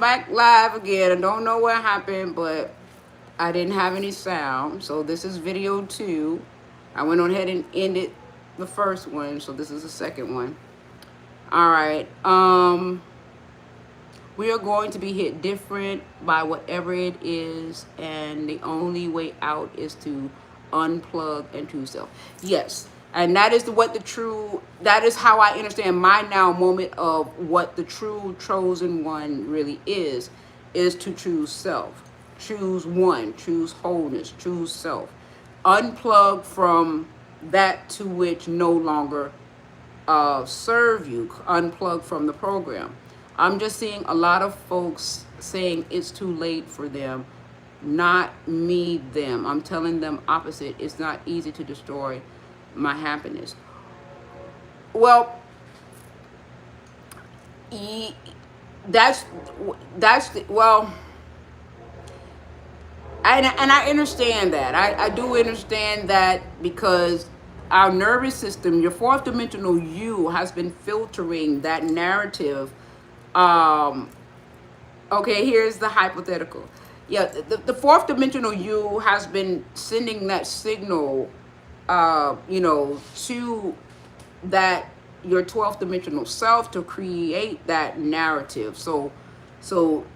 back live again. I don't know what happened, but I didn't have any sound. So this is video 2. I went on ahead and ended the first one, so this is the second one. All right. We are going to be hit different by whatever it is, and the only way out is to unplug and to self. Yes, and that is that is how I understand my now moment of what the true chosen one really is to choose self. Choose one, choose wholeness, choose self. Unplug from that to which no longer serve you, unplug from the program. I'm just seeing a lot of folks saying it's too late for them. Not me, them. I'm telling them opposite. It's not easy to destroy my happiness. Well, that's well, and I understand that. I do understand that because our nervous system, your fourth dimensional you, has been filtering that narrative. Um, okay, here's the hypothetical. Yeah, the fourth dimensional you has been sending that signal, to that your 12th dimensional self to create that narrative. So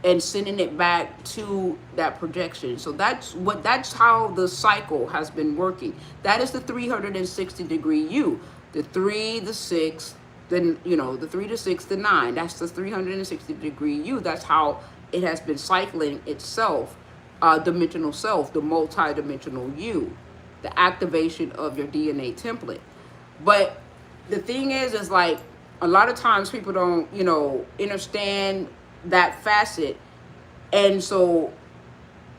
and sending it back to that projection. So that's how the cycle has been working. That is the 360-degree you. The 3, the 6, then the 3 to 6 to 9. That's the 360-degree you. That's how it has been cycling itself, dimensional self, the multi-dimensional you, the activation of your DNA template. But the thing is like a lot of times people don't, understand that facet. And so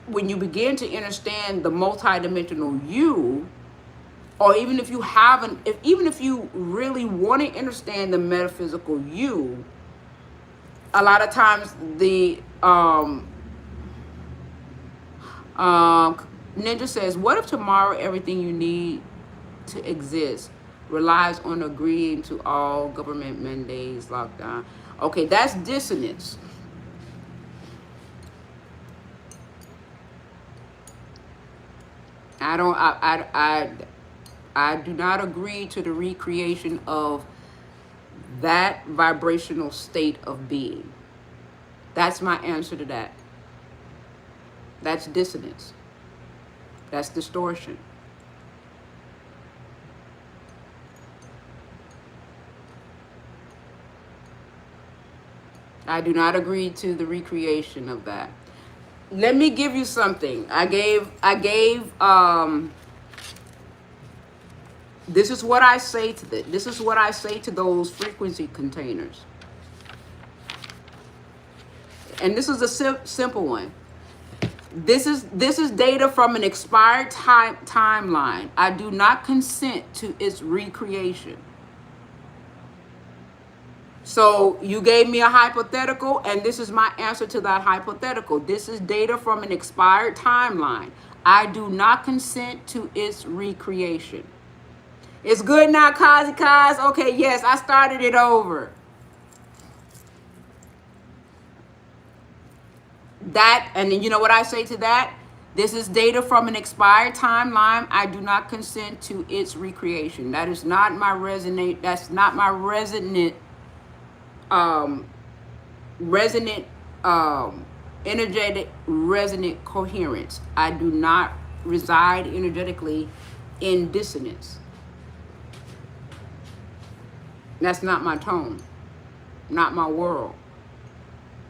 when you begin to understand the multi-dimensional you, or even if you haven't, even if you really want to understand the metaphysical you, a lot of times the Ninja says, what if tomorrow everything you need to exist relies on agreeing to all government mandates, lockdown? Okay, that's dissonance. I do not agree to the recreation of that vibrational state of being. That's my answer to that. That's dissonance. That's distortion. I do not agree to the recreation of that. Let me give you something. I gave this is what I say to this is what I say to those frequency containers. And this is a simple one. This is data from an expired timeline. I do not consent to its recreation. So you gave me a hypothetical, and this is my answer to that hypothetical. This is data from an expired timeline. I do not consent to its recreation. It's good now, Kazi Kaz. Okay, yes, I started it over. That, and then you know what I say to that? This is data from an expired timeline. I do not consent to its recreation. That is not my resonate. That's not my resonant energetic resonant coherence. I do not reside energetically in dissonance. That's not my tone, not my world,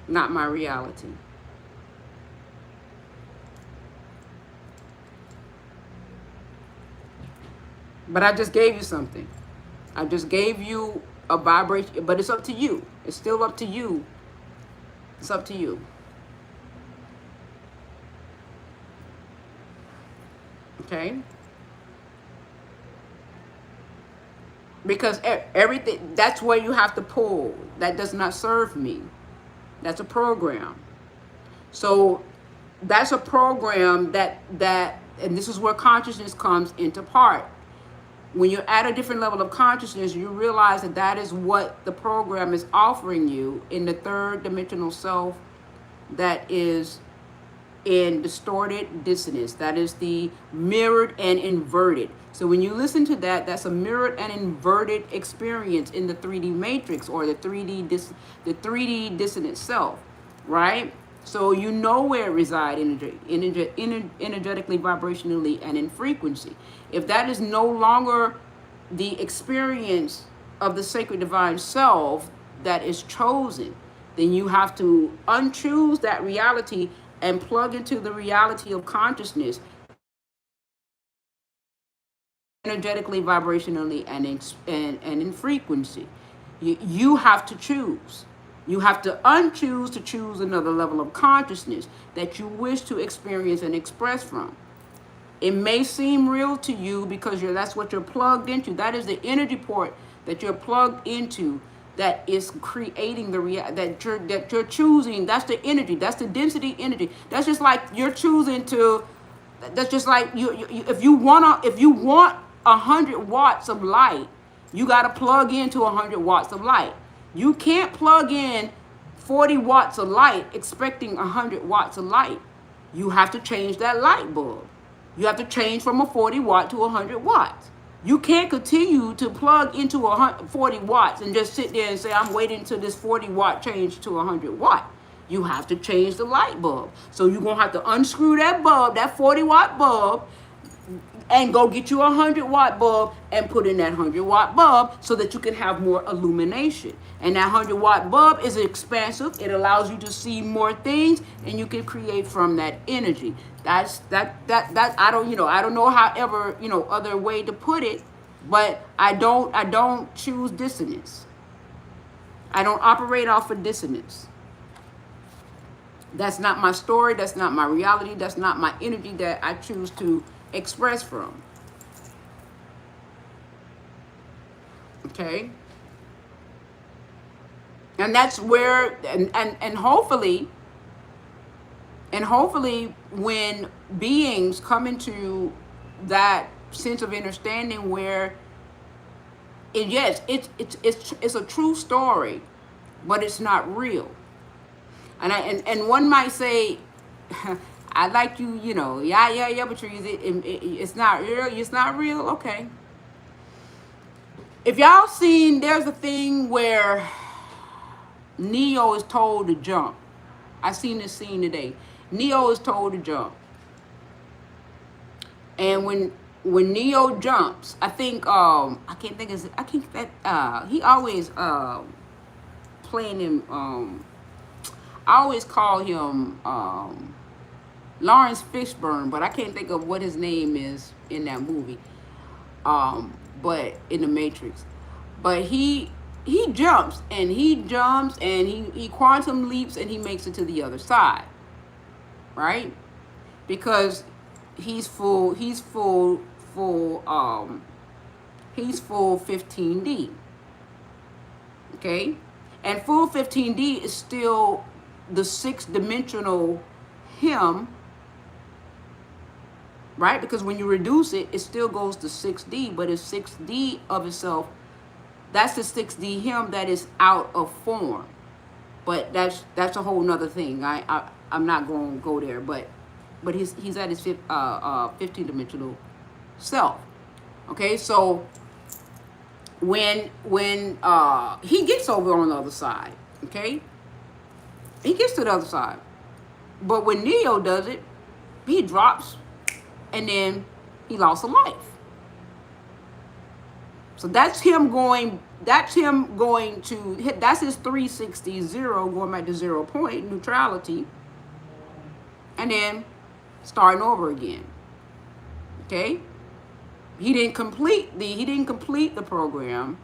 not my reality. But I just gave you something. I just gave you a vibration, but it's up to you. It's still up to you. It's up to you. Okay? Because everything, that's where you have to pull. That does not serve me. That's a program. So that's a program that, and this is where consciousness comes into part. When you're at a different level of consciousness, you realize that is what the program is offering you in the third dimensional self that is in distorted dissonance. That is the mirrored and inverted. So when you listen to that, that's a mirrored and inverted experience in the 3D matrix, or the 3D dissonant self, right? So you know where it resides energetically, vibrationally, and in frequency. If that is no longer the experience of the sacred divine self that is chosen, then you have to unchoose that reality and plug into the reality of consciousness, energetically, vibrationally, and in frequency. You have to choose. You have to unchoose to choose another level of consciousness that you wish to experience and express from. It may seem real to you because that's what you're plugged into. That is the energy port that you're plugged into, that is creating the that you're choosing. That's the energy. That's the density energy. That's just like you're choosing to. That's just like you if you want 100 watts of light, you got to plug into 100 watts of light. You can't plug in 40 watts of light expecting 100 watts of light. You have to change that light bulb. You have to change from a 40 watt to 100 watts. You can't continue to plug into 40 watts and just sit there and say, I'm waiting till this 40 watt change to 100 watt. You have to change the light bulb. So you're going to have to unscrew that bulb, that 40 watt bulb, and go get you a 100 watt bulb and put in that 100 watt bulb so that you can have more illumination. And that 100 watt bulb is expansive. It allows you to see more things, and you can create from that energy. That's I don't know however, other way to put it, but I don't choose dissonance. I don't operate off of dissonance. That's not my story. That's not my reality. That's not my energy that I choose to express from. Okay? And that's where, and hopefully when beings come into that sense of understanding where it's a true story, but it's not real. And one might say, I like you, yeah, but it's not real. It's not real. Okay. If y'all seen, there's a thing where Neo is told to jump. I seen this scene today. Neo is told to jump, and when Neo jumps, I think he always playing him. I always call him Lawrence Fishburne, but I can't think of what his name is in that movie. But in the Matrix, but he jumps and he quantum leaps and he makes it to the other side, right? Because he's full 15D. Okay? And full 15D is still the 6-dimensional him, right? Because when you reduce it, it still goes to 6D, but it's 6D of itself. That's the 6D him that is out of form. But that's a whole nother thing. I'm not going to go there, but he's at his 15-dimensional self. Okay, so when he gets over on the other side, okay, he gets to the other side, but when Neo does it, he drops, and then he lost a life. So that's him going to hit. That's his 360 0, going back to 0 point neutrality, and then starting over again. Okay. He didn't complete the program.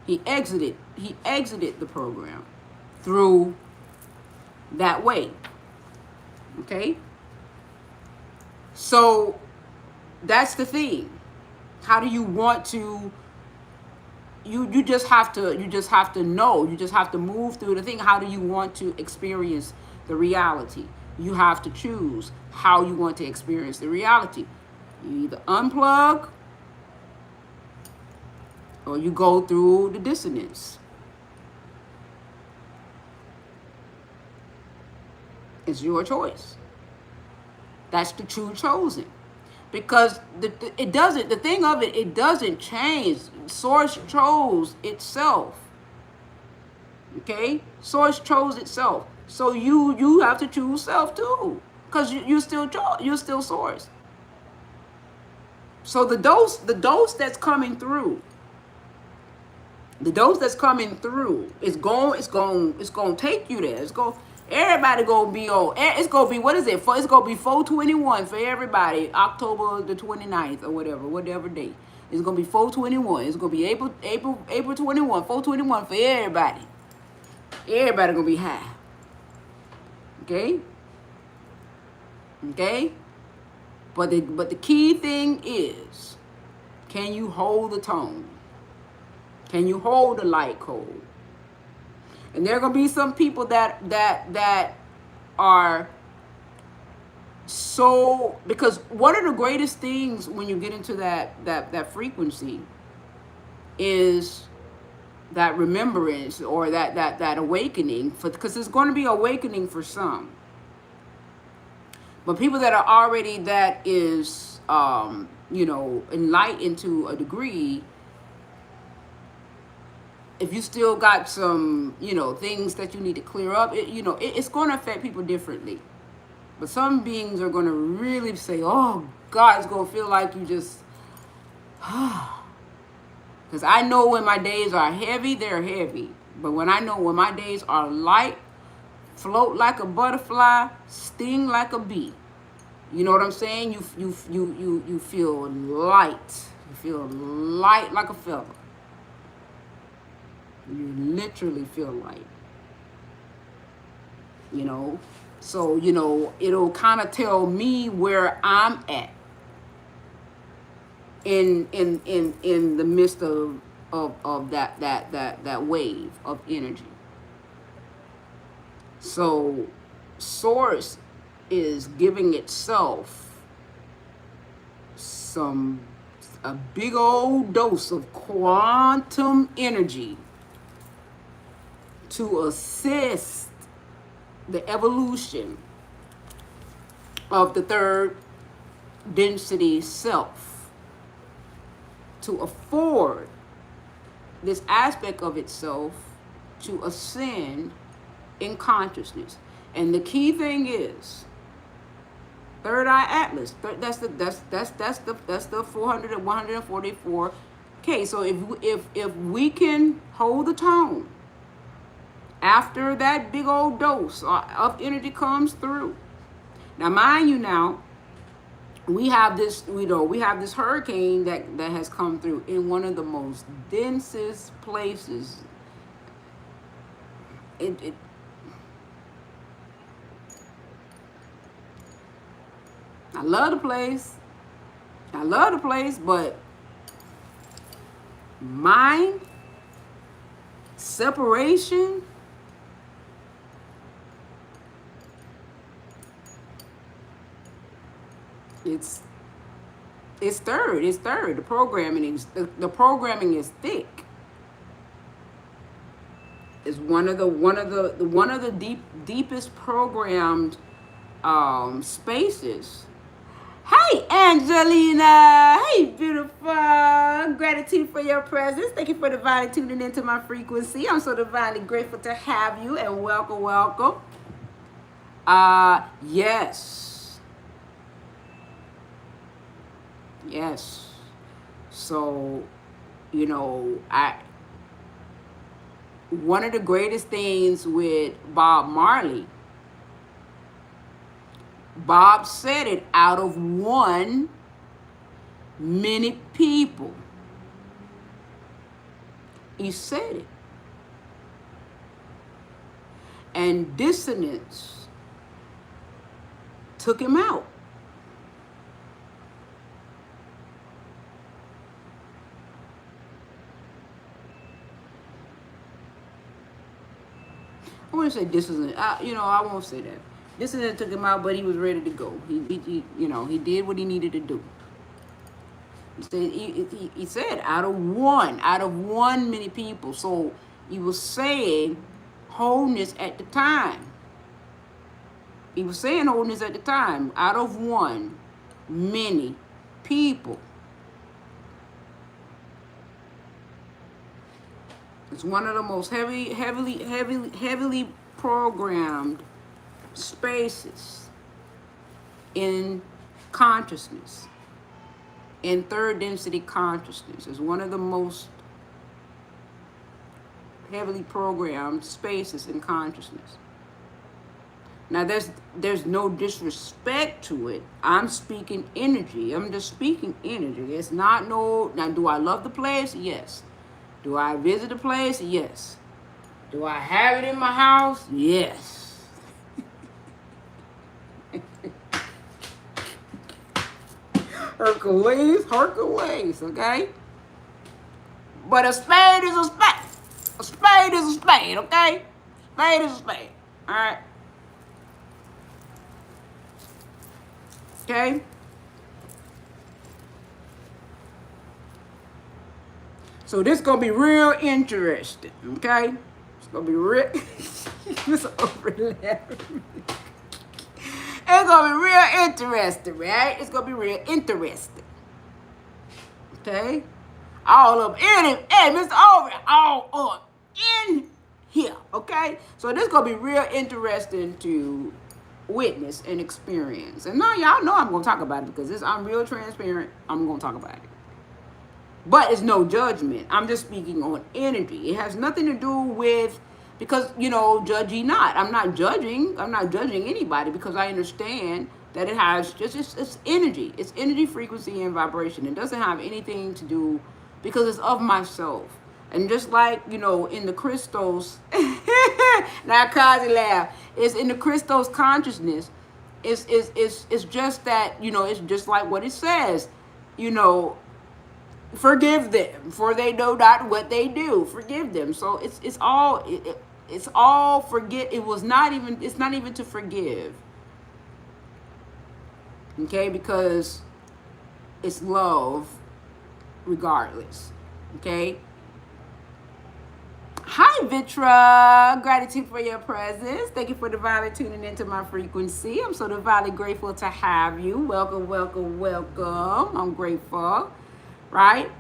He exited the program through that way. Okay? So that's the thing. How do you want to you just have to know. You just have to move through the thing. How do you want to experience the reality? You have to choose how you want to experience the reality. You either unplug or you go through the dissonance. It's your choice. That's the true chosen. Because it doesn't, the thing of it, it doesn't change. Source chose itself. Okay? Source chose itself. So you have to choose self too. Because you're still source. So the dose that's coming through, is going to take you there. Everybody gonna be on. It's gonna be, what is it? It's gonna be 421 for everybody. October the 29th or whatever day. It's gonna be 421. It's gonna be April 21, 421 for everybody. Everybody gonna be high. Okay. But the key thing is, can you hold the tone? Can you hold the light code? And there are gonna be some people that are so, because one of the greatest things when you get into that frequency is that remembrance, or that awakening, because it's going to be awakening for some. But people that are already, that is enlightened to a degree, if you still got some, things that you need to clear up, it's going to affect people differently. But some beings are going to really say, oh, God, it's going to feel like you just, because I know when my days are heavy, they're heavy. But when my days are light, float like a butterfly, sting like a bee. You know what I'm saying? You feel light. You feel light like a feather. You literally feel light. So it'll kind of tell me where I'm at in the midst of that wave of energy. So source is giving itself a big old dose of quantum energy to assist the evolution of the third density self, to afford this aspect of itself to ascend in consciousness. And the key thing is third eye atlas. That's the 144K. So if we can hold the tone after that big old dose of energy comes through. Now, mind you, we have this hurricane that has come through in one of the most densest places. I love the place, but mind, separation, it's third. The programming is thick. It's one of the deepest programmed spaces. Hey, Angelina. Hey, beautiful. Gratitude for your presence. Thank you for divinely tuning into my frequency. I'm so divinely grateful to have you, and welcome. Yes. So, one of the greatest things with Bob Marley, Bob said it, out of one, many people. He said it. And dissonance took him out. I want to say dissonance. I won't say that. Dissonance took him out, but he was ready to go. He did what he needed to do. He said out of one, many people. So he was saying wholeness at the time. He was saying holiness at the time. Out of one, many people. It's one of the most heavily programmed spaces in consciousness, in third density consciousness. It's one of the most heavily programmed spaces in consciousness. Now there's no disrespect to it. I'm speaking energy. I'm just speaking energy. It's not no. Now, do I love the place? Yes. Do I visit the place? Yes. Do I have it in my house? Yes. Hercules, okay? But a spade is a spade. A spade is a spade, okay? Spade is a spade, all right? Okay? So this is going to be real interesting, okay? It's going to be real... It's overlap. It's going to be real interesting, right? It's going to be real interesting. Okay? All up in it. Hey, Mr. Over, all up in here, okay? So this is going to be real interesting to witness and experience. And now y'all know I'm going to talk about it because I'm real transparent. I'm going to talk about it. But it's no judgment. I'm just speaking on energy. It has nothing to do with, because, judge ye not. I'm not judging anybody because I understand that it has it's energy. It's energy, frequency, and vibration. It doesn't have anything to do, because it's of myself. And just like, in the crystals, now Kazi laugh, it's in the crystals consciousness, it's just that, it's just like what it says, forgive them, for they know not what they do. Forgive them. So it's all forget. It's not even to forgive. Okay, because it's love regardless. Okay. Hi, Vitra. Gratitude for your presence. Thank you for divinely tuning into my frequency. I'm so divinely grateful to have you. Welcome, welcome, welcome. I'm grateful. Right?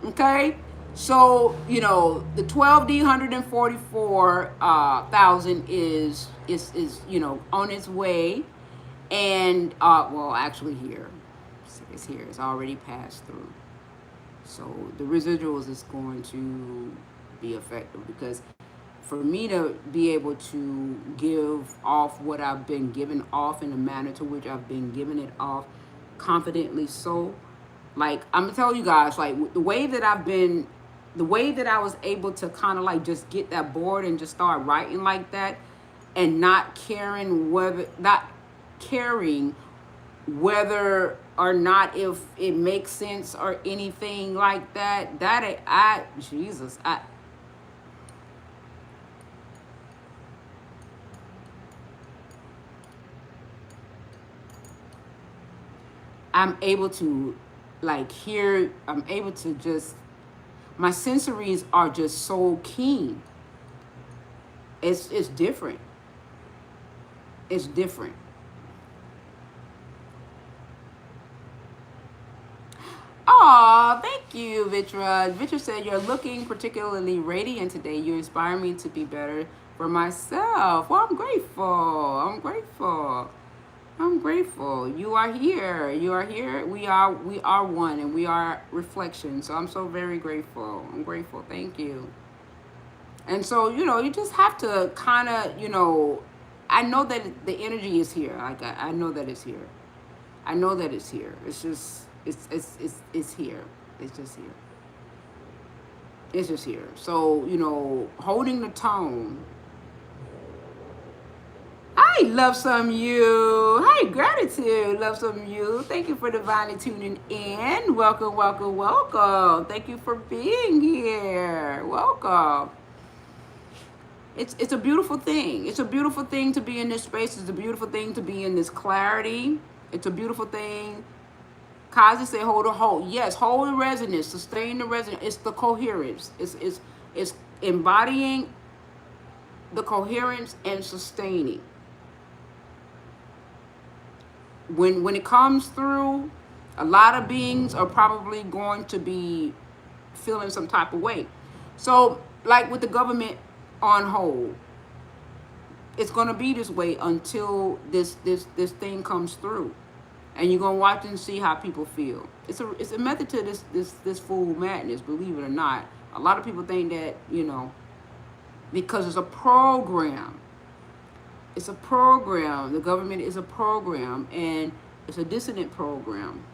Okay? So, the 12D144,000 is on its way. And, well, actually here. It's here. It's already passed through. So the residuals is going to be effective, because for me to be able to give off what I've been given off in the manner to which I've been giving it off confidently, so like I'm gonna tell you guys, like the way that I was able to kind of like just get that board and just start writing like that, and not caring whether or not if it makes sense or anything like that, I'm able to just, my sensories are just so keen. It's different. It's different. Aw, thank you, Vitra. Vitra said, you're looking particularly radiant today. You inspire me to be better for myself. Well, I'm grateful. You are here. We are one, and we are reflection. So I'm so very grateful. I'm grateful. Thank you. And so, you just have to kind of, I know that the energy is here. Like, I know that it's here. I know that it's here. It's just, it's here. It's just here. It's just here. So, holding the tone. I love some you. Hi, gratitude. Love some you. Thank you for divinely tuning in. Welcome, welcome, welcome. Thank you for being here. Welcome. It's a beautiful thing. It's a beautiful thing to be in this space. It's a beautiful thing to be in this clarity. It's a beautiful thing. Kazi said, hold a hold. Yes, hold the resonance, sustain the resonance. It's the coherence. It's embodying the coherence and sustaining. when it comes through, a lot of beings are probably going to be feeling some type of way. So, like with the government on hold, it's gonna be this way until this thing comes through, and you're gonna watch and see how people feel. It's a method to this fool madness. Believe it or not, a lot of people think that, you know, because it's a program. It's a program. The government is a program, and it's a dissonant program.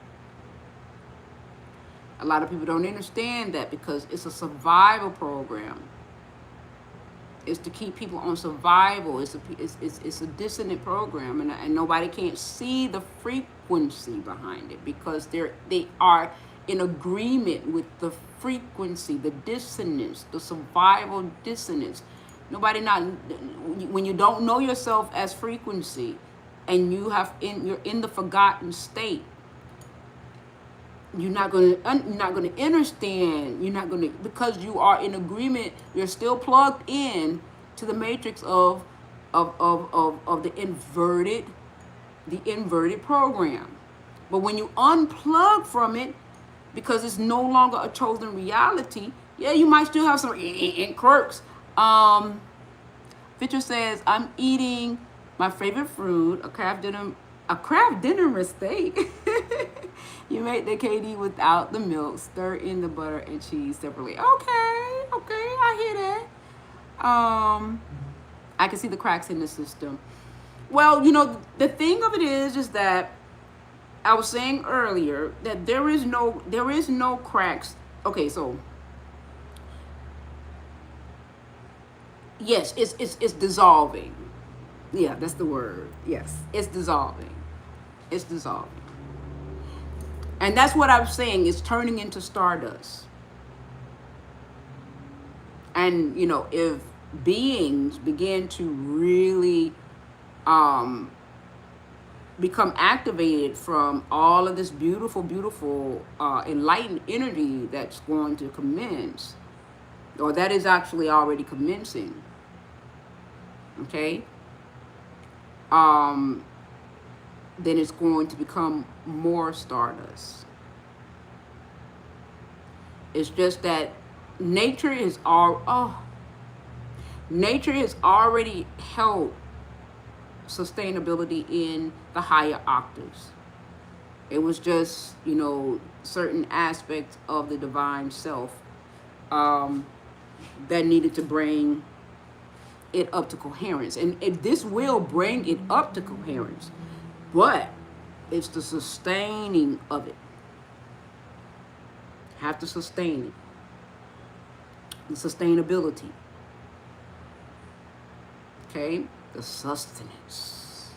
A lot of people don't understand that because it's a survival program. It's to keep people on survival. It's a dissonant program, and nobody can't see the frequency behind it because they are in agreement with the frequency, the dissonance, the survival dissonance. Nobody not when you don't know yourself as frequency, and you're in the forgotten state. You're not gonna understand. You're not gonna, because you are in agreement. You're still plugged in to the matrix of the inverted program. But when you unplug from it, because it's no longer a chosen reality, yeah, you might still have some quirks. Victor says, I'm eating my favorite fruit, a Kraft dinner mistake. You make the KD without the milk, stir in the butter and cheese separately. Okay, I hear that. I can see the cracks in the system. Well, you know, the thing of it is that I was saying earlier that there is no cracks. Okay, so yes, it's dissolving. Yeah, that's the word. Yes, it's dissolving. It's dissolving. And that's what I'm saying. It's turning into stardust. And, you know, if beings begin to really become activated from all of this beautiful, beautiful enlightened energy that's going to commence, or that is actually already commencing, okay, then it's going to become more stardust. It's just that nature has already held sustainability in the higher octaves. It was just, you know, certain aspects of the divine self that needed to bring it up to coherence. And this will bring it up to coherence. But it's the sustaining of it. Have to sustain it. The sustainability. Okay? The sustenance.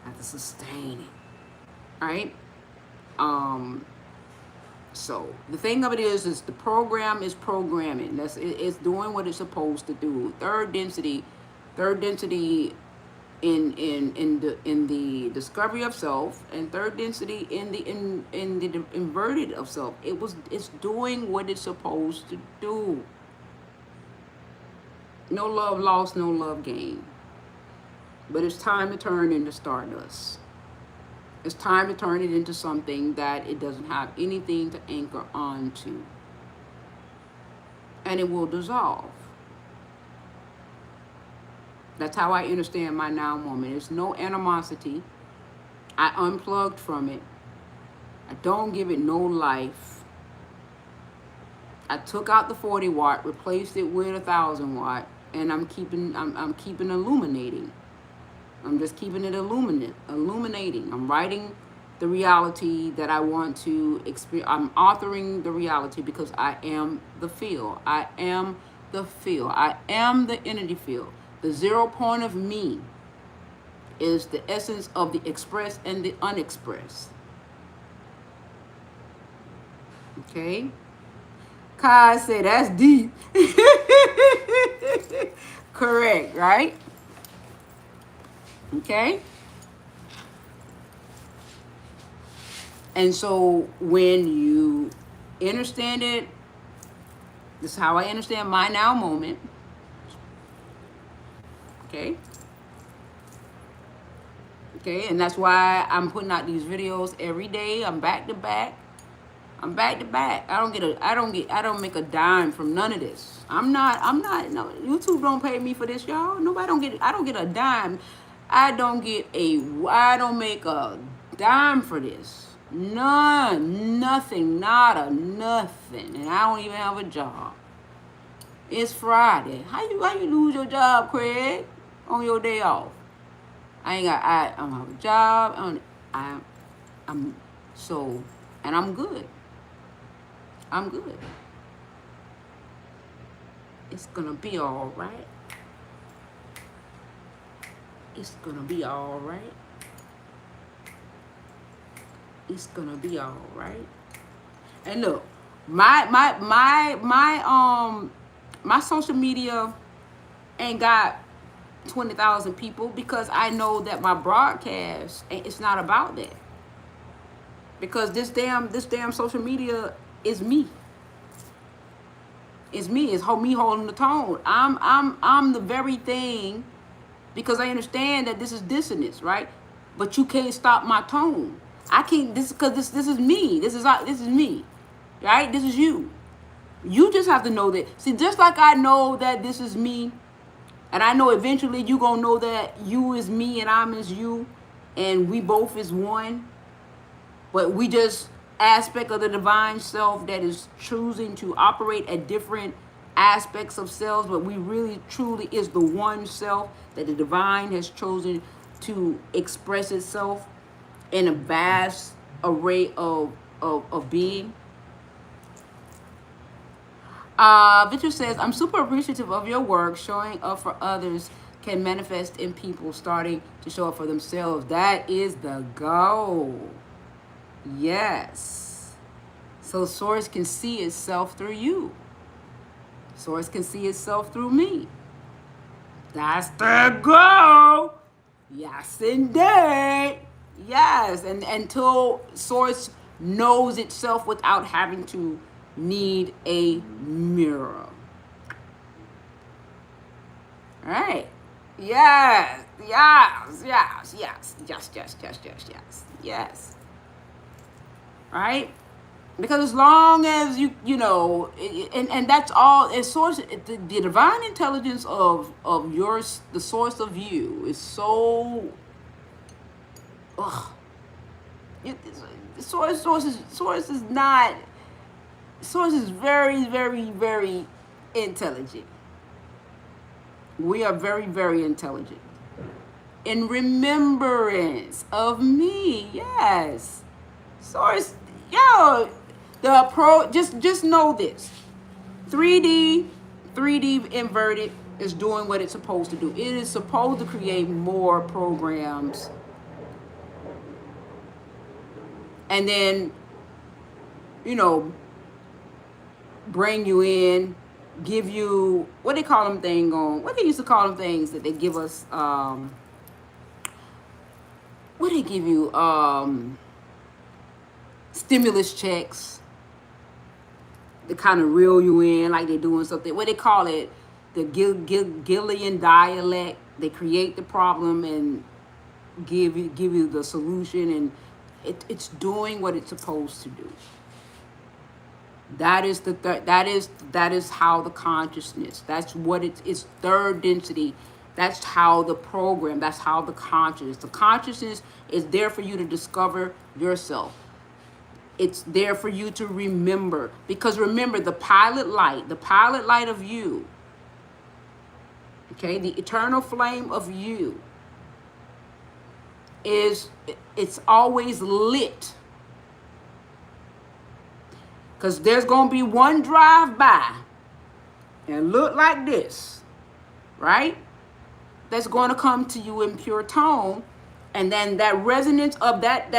Have to sustain it. Alright? So the thing of it is the program is programming. It's doing what it's supposed to do. Third density in the discovery of self, and third density in the inverted of self. It's doing what it's supposed to do. No love lost, no love gained. But it's time to turn into stardust. It's time to turn it into something that it doesn't have anything to anchor onto. And it will dissolve. That's how I understand my now moment. There's no animosity. I unplugged from it. I don't give it no life. I took out the 40 watt, replaced it with 1,000 watt, and I'm keeping illuminating. I'm just keeping it illuminating. I'm writing the reality that I want to experience. I'm authoring the reality because I am the field. I am the field. I am the energy field. The 0 point of me is the essence of the expressed and the unexpressed. Okay? Kai said that's deep. Correct, right? Okay? And so when you understand it, this is how I understand my now moment. Okay? Okay, and that's why I'm putting out these videos every day. I'm back to back. I'm back to back. I don't make a dime from none of this. No, YouTube don't pay me for this, y'all. Nobody don't get, I don't get a dime. I don't make a dime for this. None, nothing, nada, nothing. And I don't even have a job. It's Friday. How you lose your job, Craig, on your day off? I don't have a job. I'm so, and I'm good. I'm good. It's gonna be all right. It's gonna be all right. It's gonna be all right. And look, my social media ain't got 20,000 people because I know that my broadcast, it's not about that. Because this damn social media is me. It's me. It's me holding the tone. I'm the very thing, because I understand that this is dissonance, right? But you can't stop my tone. I can't. This is me. This is me, right? This is you. You just have to know that. See, just like I know that this is me, and I know eventually you gonna know that you is me and I'm is you, and we both is one. But we just aspect of the divine self that is choosing to operate at different aspects of selves, but we really truly is the one self that the divine has chosen to express itself in a vast array of being. Victor says, I'm super appreciative of your work. Showing up for others can manifest in people starting to show up for themselves. That is the goal. Yes. So Source can see itself through you. Source can see itself through me. That's the goal. Yes, indeed. Yes. And until Source knows itself without having to need a mirror. All right. Yes. Yes. Yes. Yes. Yes. Yes. Yes. Yes. Yes. Yes. Right? Because as long as you know, and that's all. It's Source, the divine intelligence of yours, the source of you is so. Source is not. Source is very, very, very intelligent. We are very, very intelligent. In remembrance of me, yes. Source, yo, just know this. 3D inverted is doing what it's supposed to do. It is supposed to create more programs. And then, bring you in, give you, what they call them thing on, what they used to call them things that they give us, what they give you, stimulus checks, to kind of reel you in like they're doing something. What they call it, the Gillian dialect. They create the problem and give you the solution, and it's doing what it's supposed to do. That is that is how the consciousness. That's what it's third density. That's how the program. That's how the consciousness. The consciousness is there for you to discover yourself. It's there for you to remember. Because remember, the pilot light of you, okay, the eternal flame of you it's always lit. Because there's going to be one drive by and look like this, right? That's going to come to you in pure tone. And then that resonance of that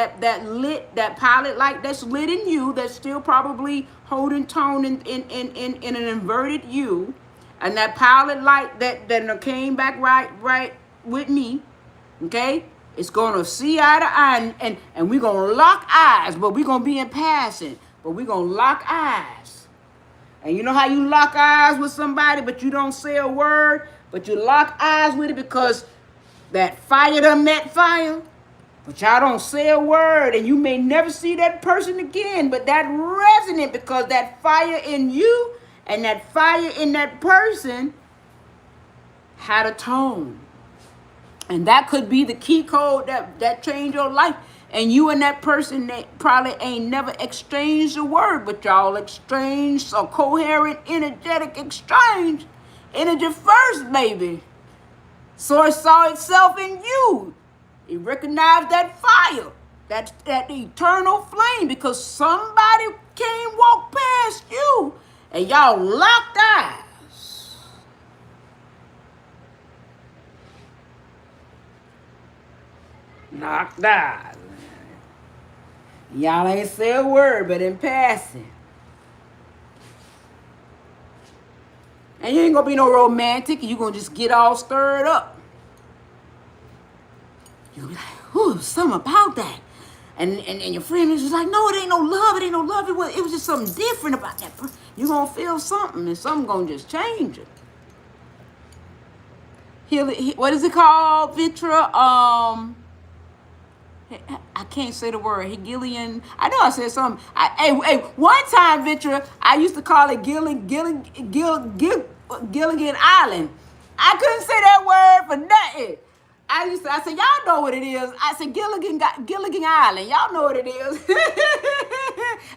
pilot light that's lit in you, that's still probably holding tone in an inverted you, and that pilot light that came back right with me, okay? It's gonna see eye to eye, and we're gonna lock eyes, but we're gonna be in passing, but we're gonna lock eyes. And you know how you lock eyes with somebody, but you don't say a word, but you lock eyes with it because that fire done met fire. But y'all don't say a word, and you may never see that person again. But that resonant because that fire in you and that fire in that person had a tone. And that could be the key code that changed your life. And you and that person, they probably ain't never exchanged a word, but y'all exchanged a coherent, energetic exchange. Energy first, baby. Source saw itself in you. It recognized that fire, that eternal flame, because somebody came walk past you and y'all locked eyes. Locked eyes. Y'all ain't say a word, but in passing. And you ain't gonna be no romantic. You gonna just get all stirred up. You be like, ooh, something about that. And your friend is just like, no, it ain't no love. It ain't no love. It was just something different about that. You gonna feel something, and something gonna just change it. What is it called, Vitra? I can't say the word. Hegelian. I know I said something. Hey, one time, Vitra, I used to call it Gilligan Island. I couldn't say that word for nothing. I said, y'all know what it is. I said, Gilligan Island. Y'all know what it is.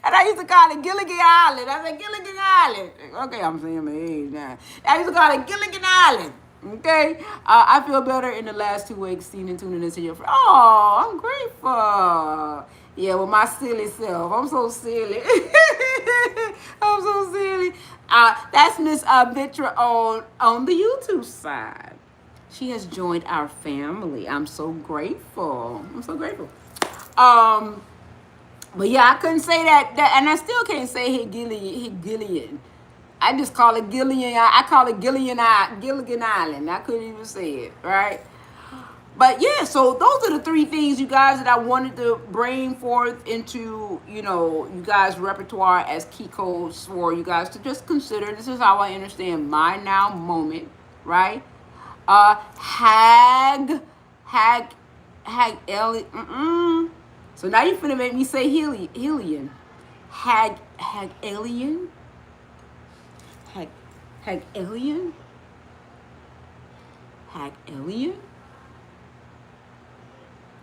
And I used to call it Gilligan Island. I said, Gilligan Island. Okay, I'm saying my age now. I used to call it Gilligan Island. Okay, I feel better in the last 2 weeks seeing and tuning into your friend. Oh, I'm grateful. Yeah, with my silly self. I'm so silly. I'm so silly. That's Miss Vitra on the YouTube side. She has joined our family. I'm so grateful. I'm so grateful. But yeah, I couldn't say that, and I still can't say Hegelian. I just call it Gilligan. I call it Gilligan Island. I couldn't even say it, right? But yeah, so those are the 3 things, you guys, that I wanted to bring forth into, you guys' repertoire as key codes for you guys to just consider. This is how I understand my now moment, right? Alien. So now you're finna make me say Helian. Alien. Alien. Alien.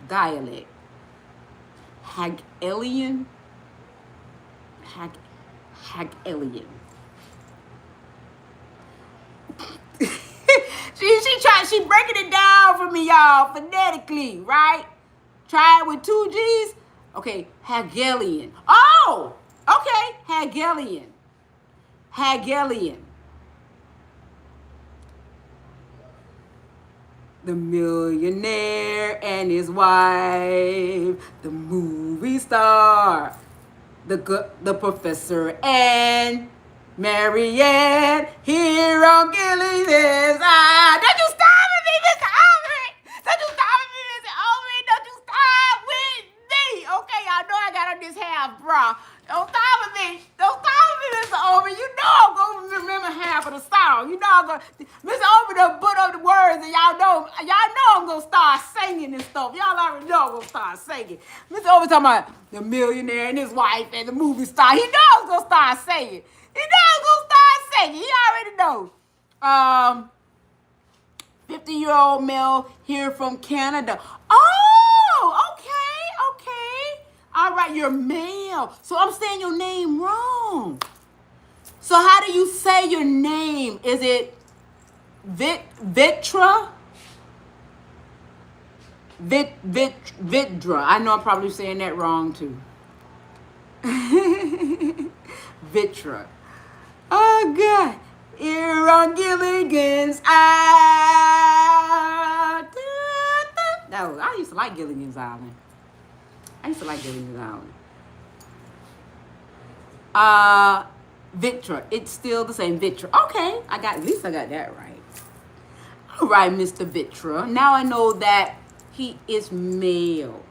Dialect. Alien. Alien. She breaking it down for me, y'all, phonetically, right? Try it with 2 G's. Okay, Hegelian. Oh, okay, Hegelian. The millionaire and his wife, the movie star, the professor and Marianne here on Gilligan's Island. Don't you stop with me, Mr. Albert! Don't you stop with me, Mr. Albert! Don't you stop with me! Okay, y'all know I got on this half bra. Don't stop with me. Don't stop with me, Mr. Albert. You know I'm going to remember half of the song. You know I'm going to... Mr. Albert done put up the words, and y'all know I'm going to start singing and stuff. Y'all already know I'm going to start singing. Mr. Albert talking about the millionaire and his wife and the movie star. He knows I'm going to start singing. He knows I'm going to start singing. He already knows. 50-year-old male here from Canada. Oh, okay. All right, you're male. So I'm saying your name wrong. So how do you say your name? Is it Vitra? Vidra. I know I'm probably saying that wrong too. Vitra. Oh God. Here on Gilligan's Island. I used to like Gilligan's Island. Vitra. It's still the same, Vitra. Okay, at least I got that right. All right, Mr. Vitra. Now I know that he is male.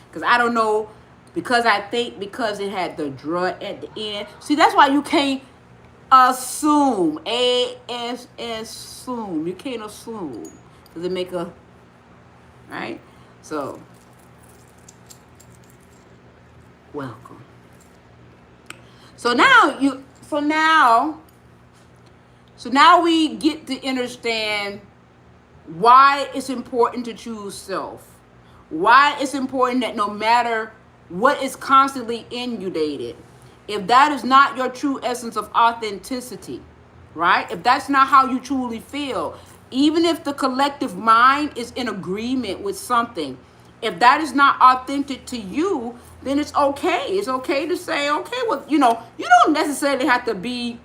Because I don't know, because it had the dra at the end. See, that's why you can't assume. Assume. You can't assume. Does it make right? So welcome. So now we get to understand why it's important to choose self. Why it's important that no matter what is constantly inundated, if that is not your true essence of authenticity, right? If that's not how you truly feel, even if the collective mind is in agreement with something, if that is not authentic to you, then it's okay. It's okay to say, okay, well, you don't necessarily have to be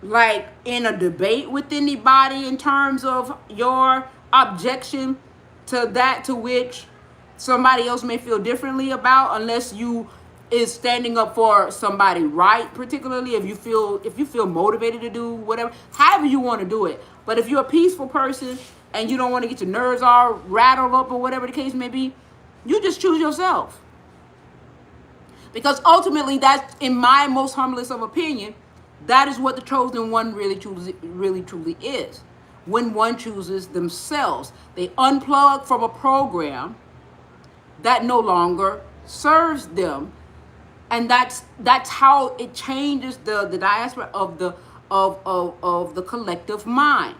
like in a debate with anybody in terms of your objection to that to which somebody else may feel differently about, unless you is standing up for somebody, right? Particularly if you feel motivated to do whatever, however you want to do it. But if you're a peaceful person and you don't want to get your nerves all rattled up or whatever the case may be, you just choose yourself. Because ultimately, that's, in my most humblest of opinion, that is what the chosen one really truly is. When one chooses themselves, they unplug from a program that no longer serves them, and that's how it changes the diaspora of the collective mind.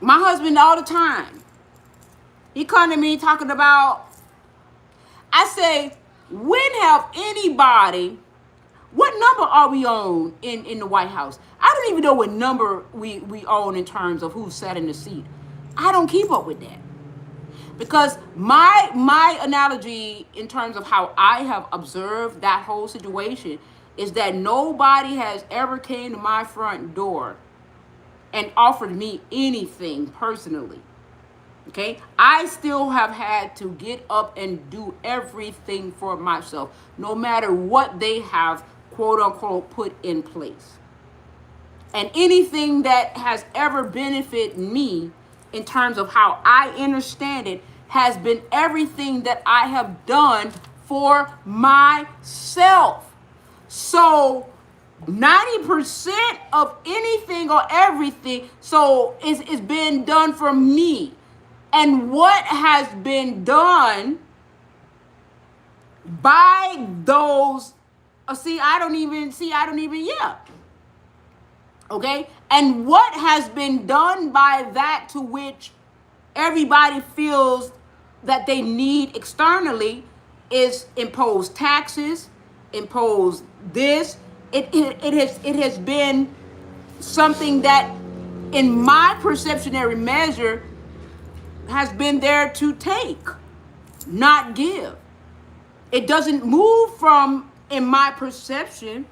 My husband all the time, he come to me talking about, I say, when have anybody, what number are we on in the White House? I don't even know what number we own in terms of who sat in the seat. I don't keep up with that. Because my analogy in terms of how I have observed that whole situation is that nobody has ever came to my front door and offered me anything personally. Okay, I still have had to get up and do everything for myself, no matter what they have, quote unquote, put in place. And anything that has ever benefited me in terms of how I understand it has been everything that I have done for myself. So 90% of anything or everything, so it's been done for me. And what has been done by those, yeah. Okay? And what has been done by that to which everybody feels that they need externally is impose taxes, impose this. It has been something that, in my perceptionary measure, has been there to take, not give. It doesn't move from, in my perception,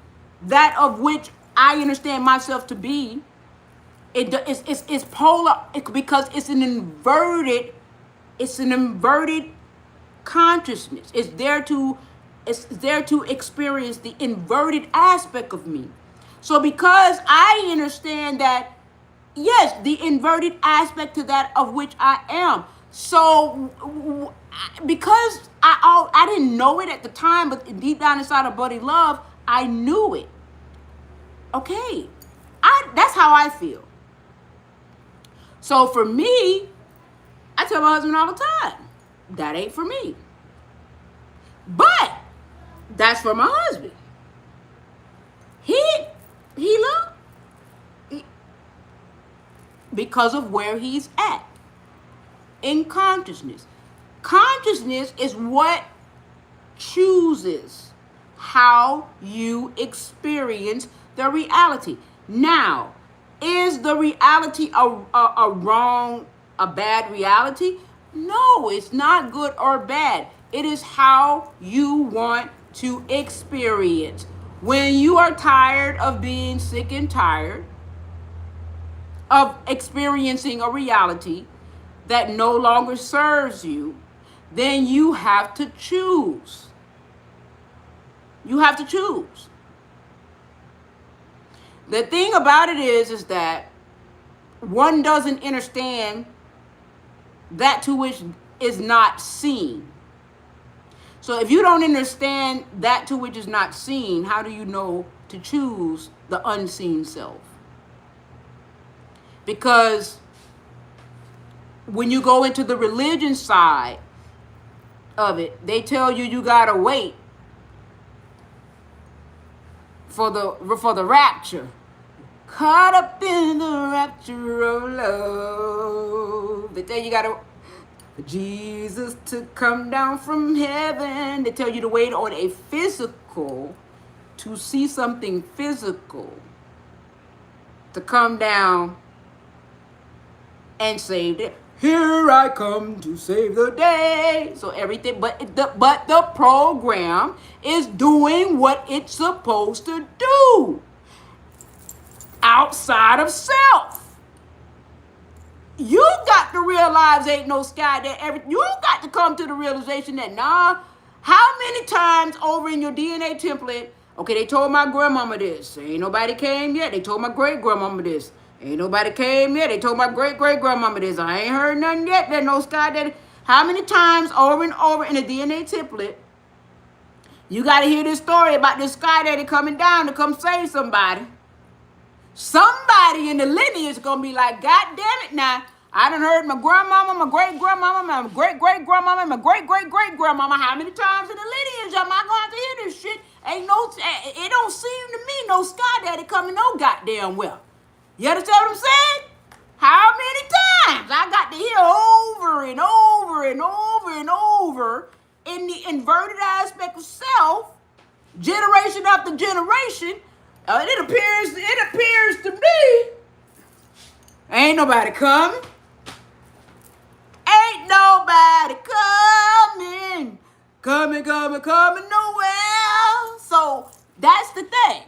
that of which I understand myself to be. It's polar, because it's an inverted consciousness. It's there to experience the inverted aspect of me. So because I understand that, yes, the inverted aspect to that of which I am. So because I didn't know it at the time, but deep down inside of Buddy Love, I knew it. Okay, that's how I feel. So for me, I tell my husband all the time, that ain't for me. But that's for my husband. He loved, because of where he's at in consciousness. Consciousness is what chooses how you experience the reality. Now, is the reality a bad reality? No, it's not good or bad. It is how you want to experience. When you are tired of being sick and tired of experiencing a reality that no longer serves you, then you have to choose. You have to choose. The thing about it is that one doesn't understand that to which is not seen. So if you don't understand that to which is not seen, how do you know to choose the unseen self? Because when you go into the religion side of it, they tell you gotta wait for the rapture. Caught up in the rapture of love. They tell you gotta for Jesus to come down from heaven. They tell you to wait on a physical, to see something physical, to come down and save it. Here I come to save the day. So everything, but the program is doing what it's supposed to do outside of self. You got to realize ain't no sky there. You got to come to the realization that how many times over in your DNA template, okay, they told my grandmama this. Ain't nobody came yet. They told my great grandmama this. Ain't nobody came yet. They told my great great grandmama this. I ain't heard nothing yet. There's no sky there. How many times over and over in the DNA template, you got to hear this story about this sky daddy coming down to come save somebody. Somebody in the lineage is going to be like, God damn it now. I done heard my grandmama, my great-grandmama, my great-great-grandmama, my great-great-great-grandmama. How many times in the lineage am I going to have to hear this shit? It don't seem to me no sky daddy coming no goddamn well. You understand what I'm saying? How many times I got to hear over and over and over and over in the inverted aspect of self, generation after generation. It appears to me ain't nobody coming. Ain't nobody coming nowhere. So that's the thing.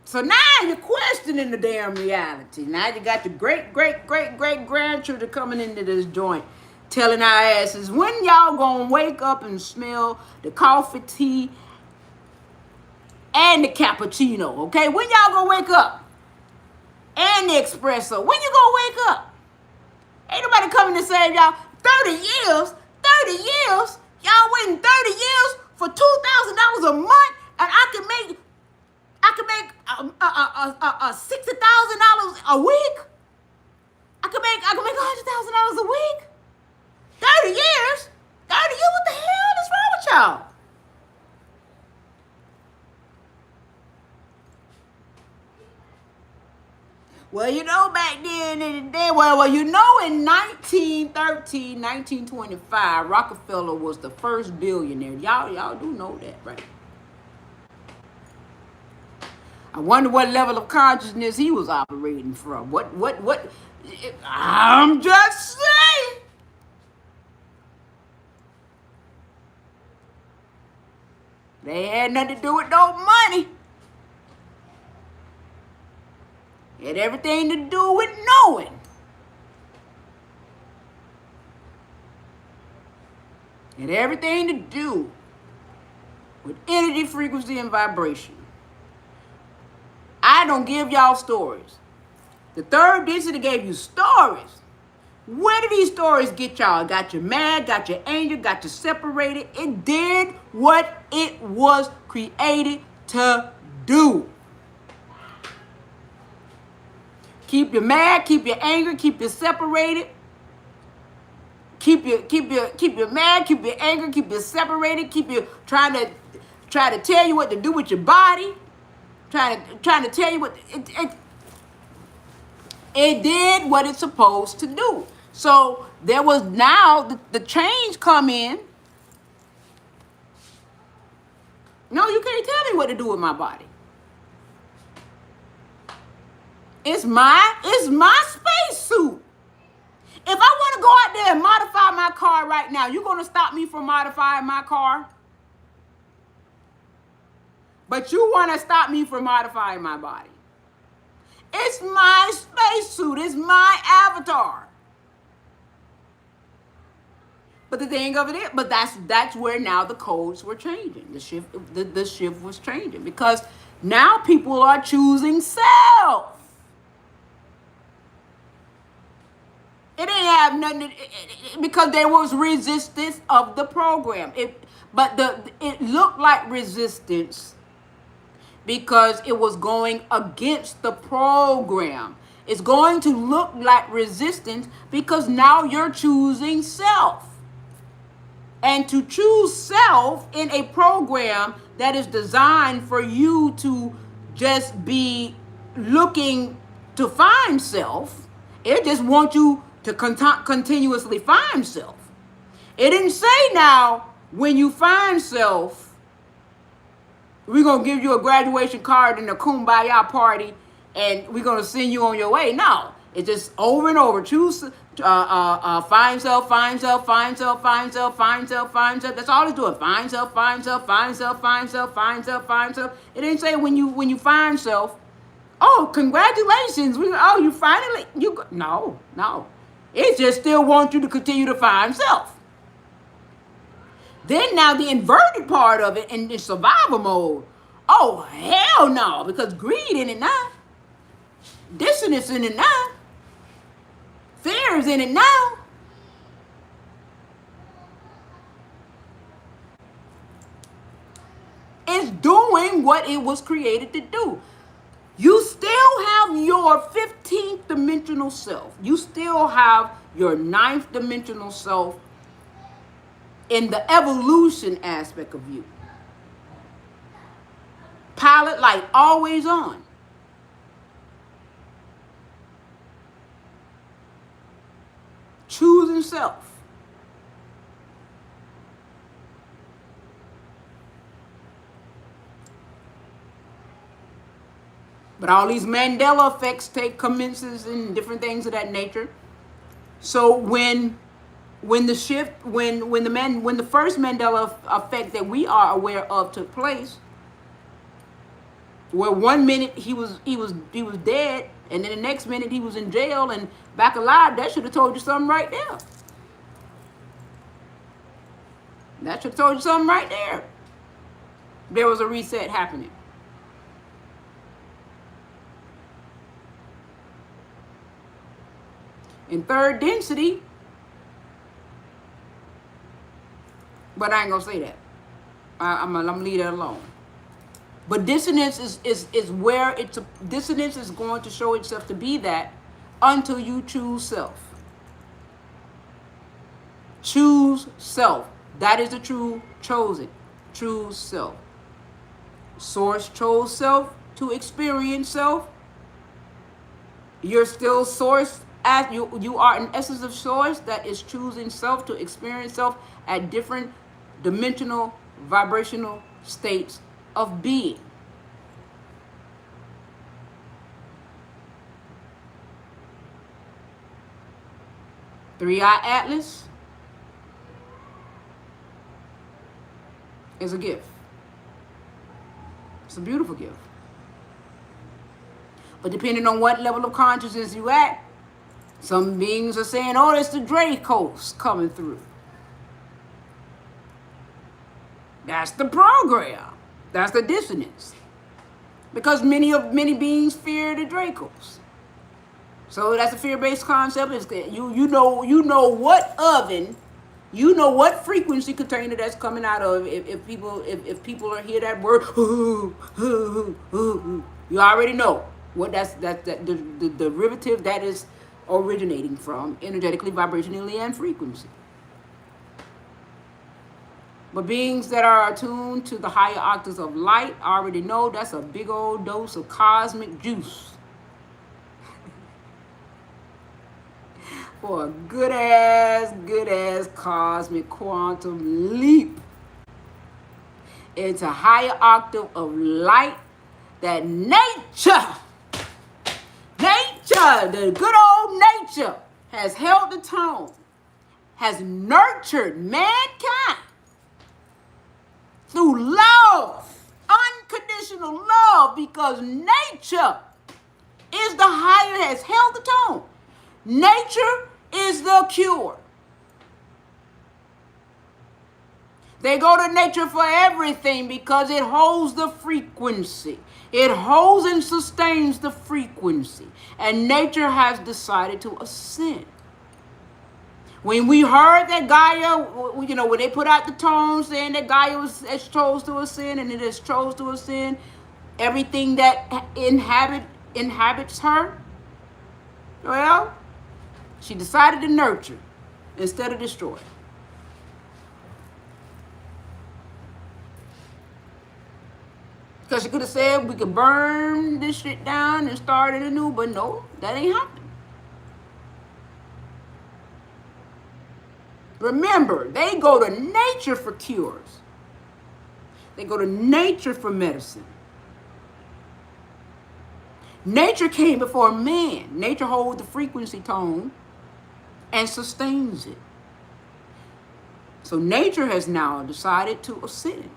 So now you're questioning the damn reality. Now you got your great-great-great-great-grandchildren coming into this joint, telling our asses, when y'all gonna wake up and smell the coffee, tea, and the cappuccino, okay? When y'all gonna wake up? And the espresso. When you gonna wake up? Ain't nobody coming to save y'all. 30 years? Y'all waiting 30 years for $2,000 a month, and I can make $60,000 a week? I can make $100,000 a week? 30 years? 30 years? What the hell is wrong with y'all? Well, you know, back then in the day, in 1913, 1925, Rockefeller was the first billionaire. Y'all do know that, right? I wonder what level of consciousness he was operating from. What? I'm just saying. They had nothing to do with no money. It had everything to do with knowing. It had everything to do with energy, frequency, and vibration. I don't give y'all stories. The third density gave you stories. Where did these stories get y'all? Got you mad, got you angry, got you separated. It did what it was created to do. Keep you mad, keep you angry, keep you separated. Keep you mad, keep you angry, keep you separated, keep you trying to tell you what to do with your body. Trying to tell you what it did what it's supposed to do. So there was now the change come in. No, you can't tell me what to do with my body. It's my space suit. If I want to go out there and modify my car right now, you gonna stop me from modifying my car? But you want to stop me from modifying my body. It's my spacesuit. It's my avatar. But the thing of it is, but that's where now the codes were changing. The shift was changing because now people are choosing self. It didn't have nothing because there was resistance of the program. It looked like resistance because it was going against the program. It's going to look like resistance because now you're choosing self. And to choose self in a program that is designed for you to just be looking to find self, it just wants you to continuously find self. It didn't say now, when you find self, we're going to give you a graduation card and a kumbaya party and we're going to send you on your way. No, it's just over and over. Choose, find self, find self, find self, find self, find self, find self. That's all it's doing. Find self, find self, find self, find self, find self, find self. It didn't say when you find self, oh, congratulations. You finally, no. It just still wants you to continue to find self. Then now the inverted part of it in the survival mode. Oh, hell no, because greed in it now. Dissonance in it now. Fear is in it now. It's doing what it was created to do. You still have your 15th dimensional self. You still have your 9th dimensional self in the evolution aspect of you. Pilot light always on. Choosing self. But all these Mandela effects commences and different things of that nature. So when the shift, when the first Mandela effect that we are aware of took place, where 1 minute he was dead, and then the next minute he was in jail and back alive, that should have told you something right there. That should have told you something right there. There was a reset happening. In third density, but I ain't gonna say that. I'm gonna leave that alone. But dissonance is where dissonance is going to show itself to be that until you choose self. Choose self. That is the true chosen. Choose self. Source chose self to experience self. You're still source. As you are an essence of source that is choosing self to experience self at different dimensional, vibrational states of being. Three-Eye Atlas is a gift. It's a beautiful gift. But depending on what level of consciousness you at, some beings are saying, oh, it's the Dracos coming through. That's the program. That's the dissonance. Because many beings fear the Dracos. So that's a fear-based concept. Is that you know what oven, you know what frequency container that's coming out of. If people are hear that word, you already know what the derivative that is originating from, energetically, vibrationally, and frequency. But beings that are attuned to the higher octaves of light already know that's a big old dose of cosmic juice for a good ass cosmic quantum leap into higher octave of light that nature, the good old nature, has held the tone, has nurtured mankind through love, unconditional love, because nature is the higher, has held the tone. Nature is the cure. They go to nature for everything because it holds the frequency. It holds and sustains the frequency. And nature has decided to ascend. When we heard that Gaia, when they put out the tone saying that Gaia has chose to ascend and it has chose to ascend, everything that inhabits her Well, she decided to nurture instead of destroy. Because she could have said we could burn this shit down and start it anew, but no, that ain't happening. Remember, they go to nature for cures. They go to nature for medicine. Nature came before man. Nature holds the frequency tone and sustains it. So nature has now decided to ascend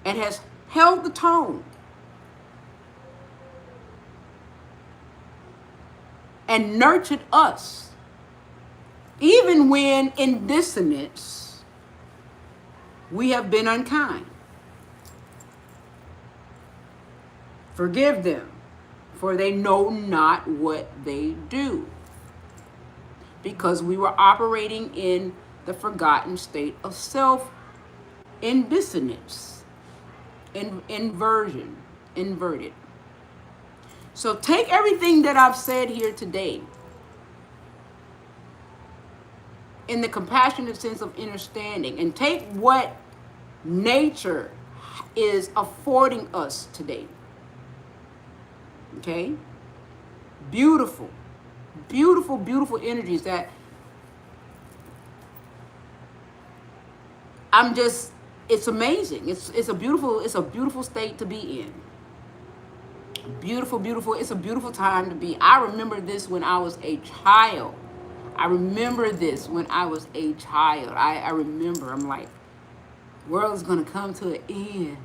and has held the tone and nurtured us. Even when in dissonance, we have been unkind. Forgive them, for they know not what they do. Because we were operating in the forgotten state of self, in dissonance, inverted. So take everything that I've said here today in the compassionate sense of understanding, and take what nature is affording us today. Okay? Beautiful, beautiful, beautiful energies that it's amazing. It's a beautiful state to be in. Beautiful, beautiful. It's a beautiful time to be. I remember this when I was a child. I remember, I'm like, world is going to come to an end.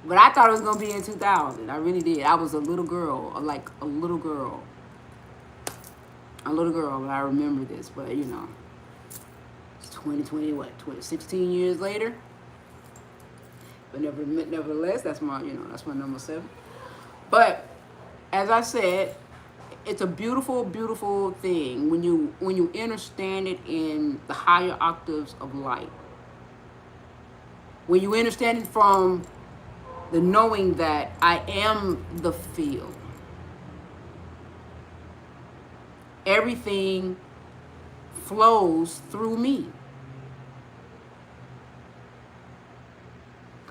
But I thought it was going to be in 2000. I really did. I was a little girl, like a little girl. And I remember this, but it's 2020, 16 years later. But nevertheless, that's my number 7. But as I said, it's a beautiful, beautiful thing when you understand it in the higher octaves of light. When you understand it from the knowing that I am the field. Everything flows through me.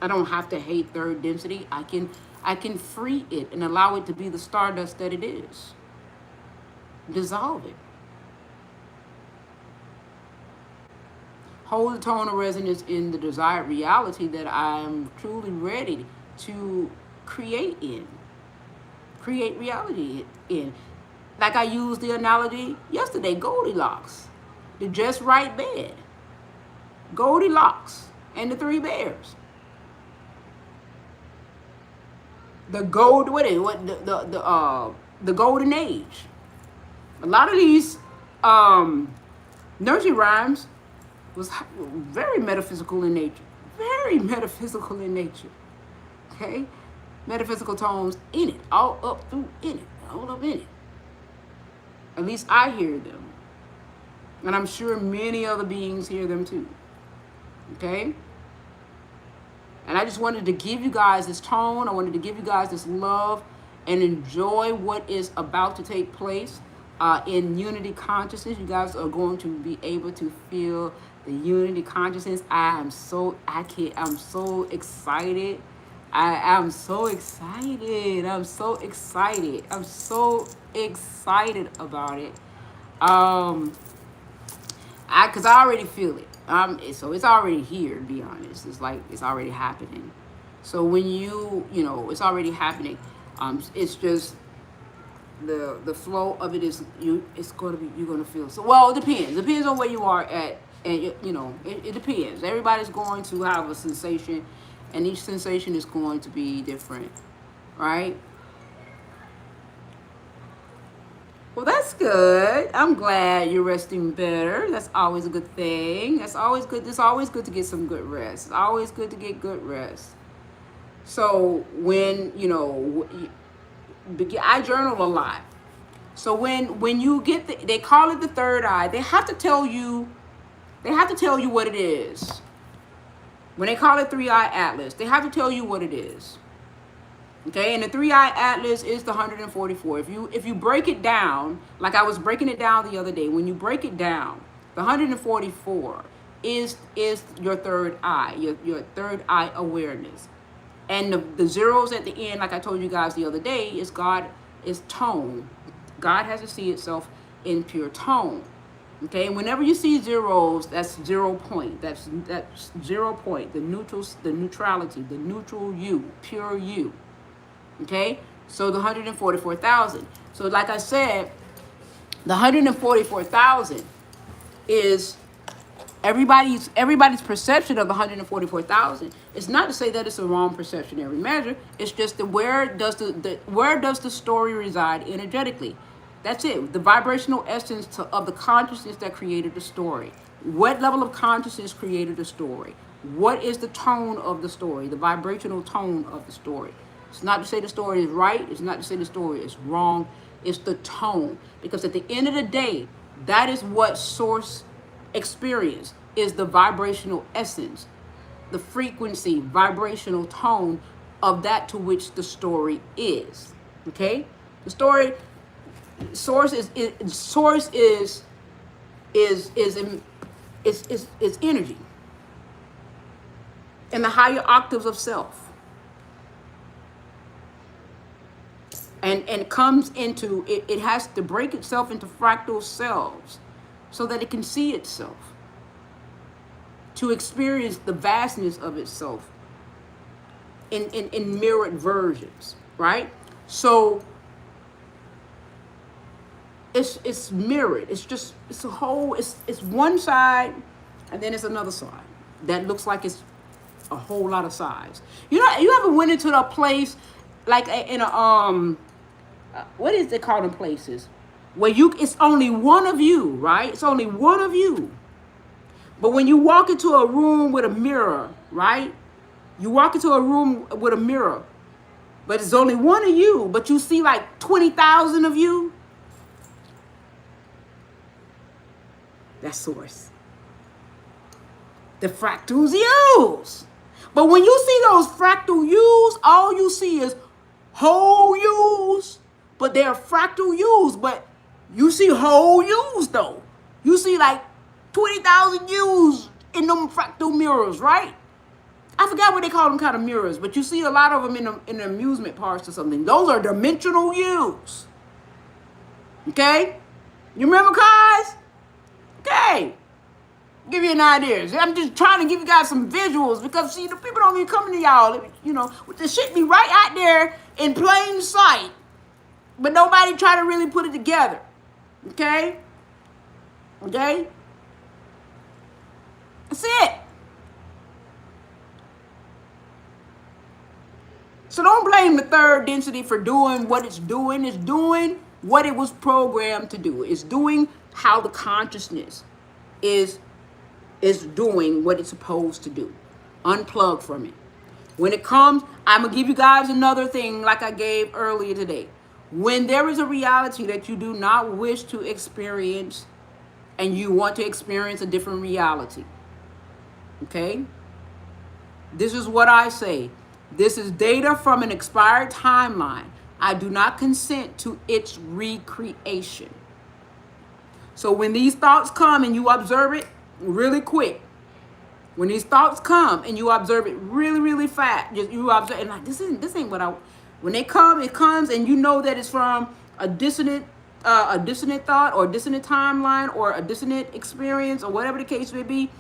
I don't have to hate third density. I can free it and allow it to be the stardust that it is. Dissolve it. Hold the tone of resonance in the desired reality that I'm truly ready to create in. Create reality in. Like I used the analogy yesterday, Goldilocks. The just right bed. Goldilocks and the 3 bears. The golden age. A lot of these nursery rhymes was very metaphysical in nature. Very metaphysical in nature. Okay? Metaphysical tones in it. All up through in it. All up in it. At least I hear them. And I'm sure many other beings hear them too. Okay? And I just wanted to give you guys this tone. I wanted to give you guys this love and enjoy what is about to take place in unity consciousness. You guys are going to be able to feel the unity consciousness. I'm so excited. I'm so excited. I'm so excited about it. Because I already feel it. So it's already here, to be honest. It's like it's already happening. So when it's already happening. It's just the flow of it is it's going to be, you're going to feel. So well, it depends on where you are at, and it depends. Everybody's going to have a sensation, and each sensation is going to be different, right? Well, that's good. I'm glad you're resting better. That's always a good thing. That's always good. It's always good to get some good rest. It's always good to get good rest. So when, I journal a lot. So when you get they call it the third eye, they have to tell you what it is. When they call it 3-eye atlas, they have to tell you what it is. Okay, and the three-eye atlas is the 144. If you break it down, like I was breaking it down the other day, when you break it down, the 144 is your third eye, your third eye awareness. And the zeros at the end, like I told you guys the other day, is God, is tone. God has to see itself in pure tone. Okay, and whenever you see zeros, that's 0 point. That's 0 point. The neutrality, the neutral you, pure you. Okay, so the 144,000. So like I said, the 144,000 is everybody's perception of 144,000. It's not to say that it's a wrong perceptionary measure. It's just where does the story reside energetically? That's it. The vibrational essence of the consciousness that created the story. What level of consciousness created the story? What is the tone of the story? The vibrational tone of the story. It's not to say the story is right. It's not to say the story is wrong. It's the tone. Because at the end of the day, that is what source experience is, the vibrational essence, the frequency, vibrational tone of that to which the story is. Okay? The story source is energy in the higher octaves of self. And comes into it, it has to break itself into fractal selves so that it can see itself, to experience the vastness of itself in mirrored versions, right? So it's mirrored. It's a whole, it's one side and then it's another side that looks like it's a whole lot of sides. You know, you ever went into a place like in a what is it called in places where it's only one of you, right? It's only one of you. But when you walk into a room with a mirror, right? You walk into a room with a mirror, but it's only one of you, but you see like 20,000 of you. That's source. The fractals U's. But when you see those fractal U's, all you see is whole U's. But they're fractal U's, but you see whole U's though. You see like 20,000 U's in them fractal mirrors, right? I forgot what they call them kind of mirrors, but you see a lot of them in the amusement parks or something. Those are dimensional U's. Okay? You remember, guys? Okay. Give you an idea. I'm just trying to give you guys some visuals because, see, the people don't be coming to y'all, you know, with the shit be right out there in plain sight. But nobody try to really put it together. Okay? Okay? That's it. So don't blame the third density for doing what it's doing. It's doing what it was programmed to do. It's doing how the consciousness is doing what it's supposed to do. Unplug from it. When it comes, I'm going to give you guys another thing like I gave earlier today. When there is a reality that you do not wish to experience and you want to experience a different reality, okay? This is what I say. This is data from an expired timeline. I do not consent to its recreation. So when these thoughts come and you observe it really quick, when these thoughts come and you observe it really, really fast, you observe and like this ain't what I. When they come, it comes, and you know that it's from a dissonant thought or a dissonant timeline or a dissonant experience or whatever the case may be.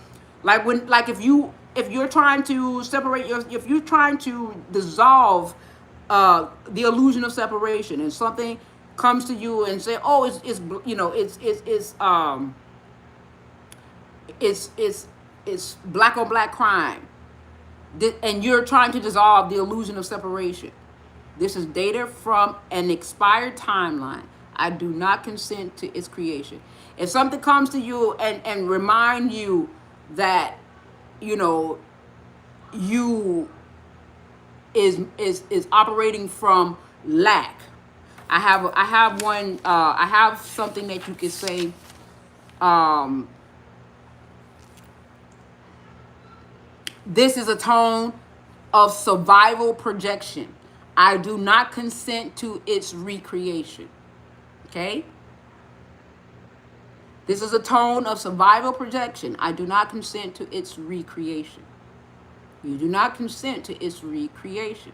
Like if you're trying to separate if you're trying to dissolve the illusion of separation, and something comes to you and say, oh, it's black on black crime, and you're trying to dissolve the illusion of separation. This is data from an expired timeline. I do not consent to its creation. If something comes to you and remind you that, you know, you is operating from lack. I have something that you could say. This is a tone of survival projection. I do not consent to its recreation. Okay? This is a tone of survival projection. I do not consent to its recreation. You do not consent to its recreation.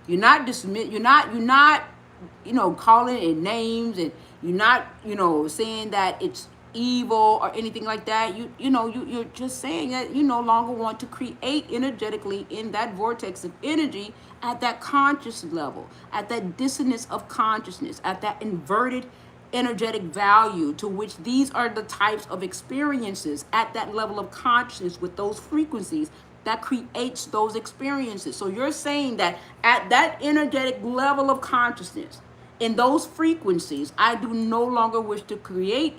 You're not dismiss. You're not, calling it names, and you're not, saying that it's evil or anything like that. You're just saying that you no longer want to create energetically in that vortex of energy at that conscious level, at that dissonance of consciousness, at that inverted energetic value, to which these are the types of experiences at that level of consciousness with those frequencies that creates those experiences. So you're saying that at that energetic level of consciousness, in those frequencies, I do no longer wish to create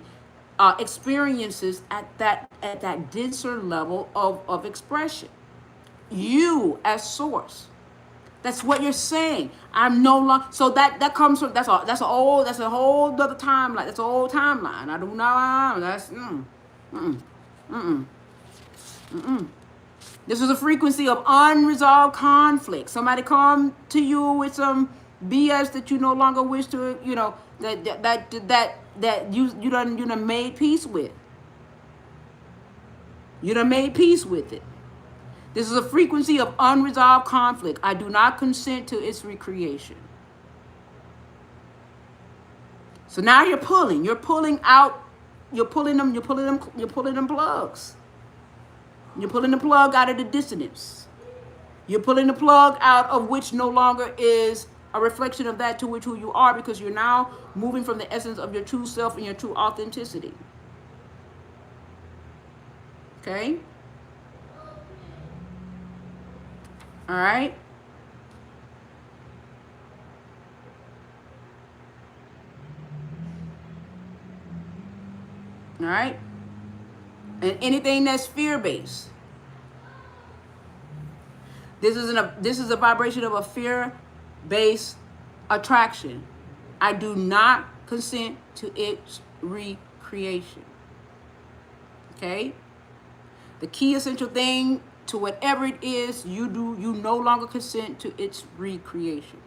experiences at that denser level of expression. You as source. That's what you're saying. I'm no longer. So that comes from that's a whole other timeline. That's a whole timeline. I do not. That's This is a frequency of unresolved conflict. Somebody come to you with some BS that you no longer wish to, that you done made peace with. You done made peace with it. This is a frequency of unresolved conflict. I do not consent to its recreation. So now you're pulling out, you're pulling them plugs. You're pulling the plug out of the dissonance. You're pulling the plug out of which no longer is a reflection of that to which who you are, because you're now moving from the essence of your true self and your true authenticity. Okay? All right? All right? And anything that's fear-based. This is a vibration of a fear-based attraction. I do not consent to its recreation. Okay? The key essential thing to whatever it is you do, you no longer consent to its recreation.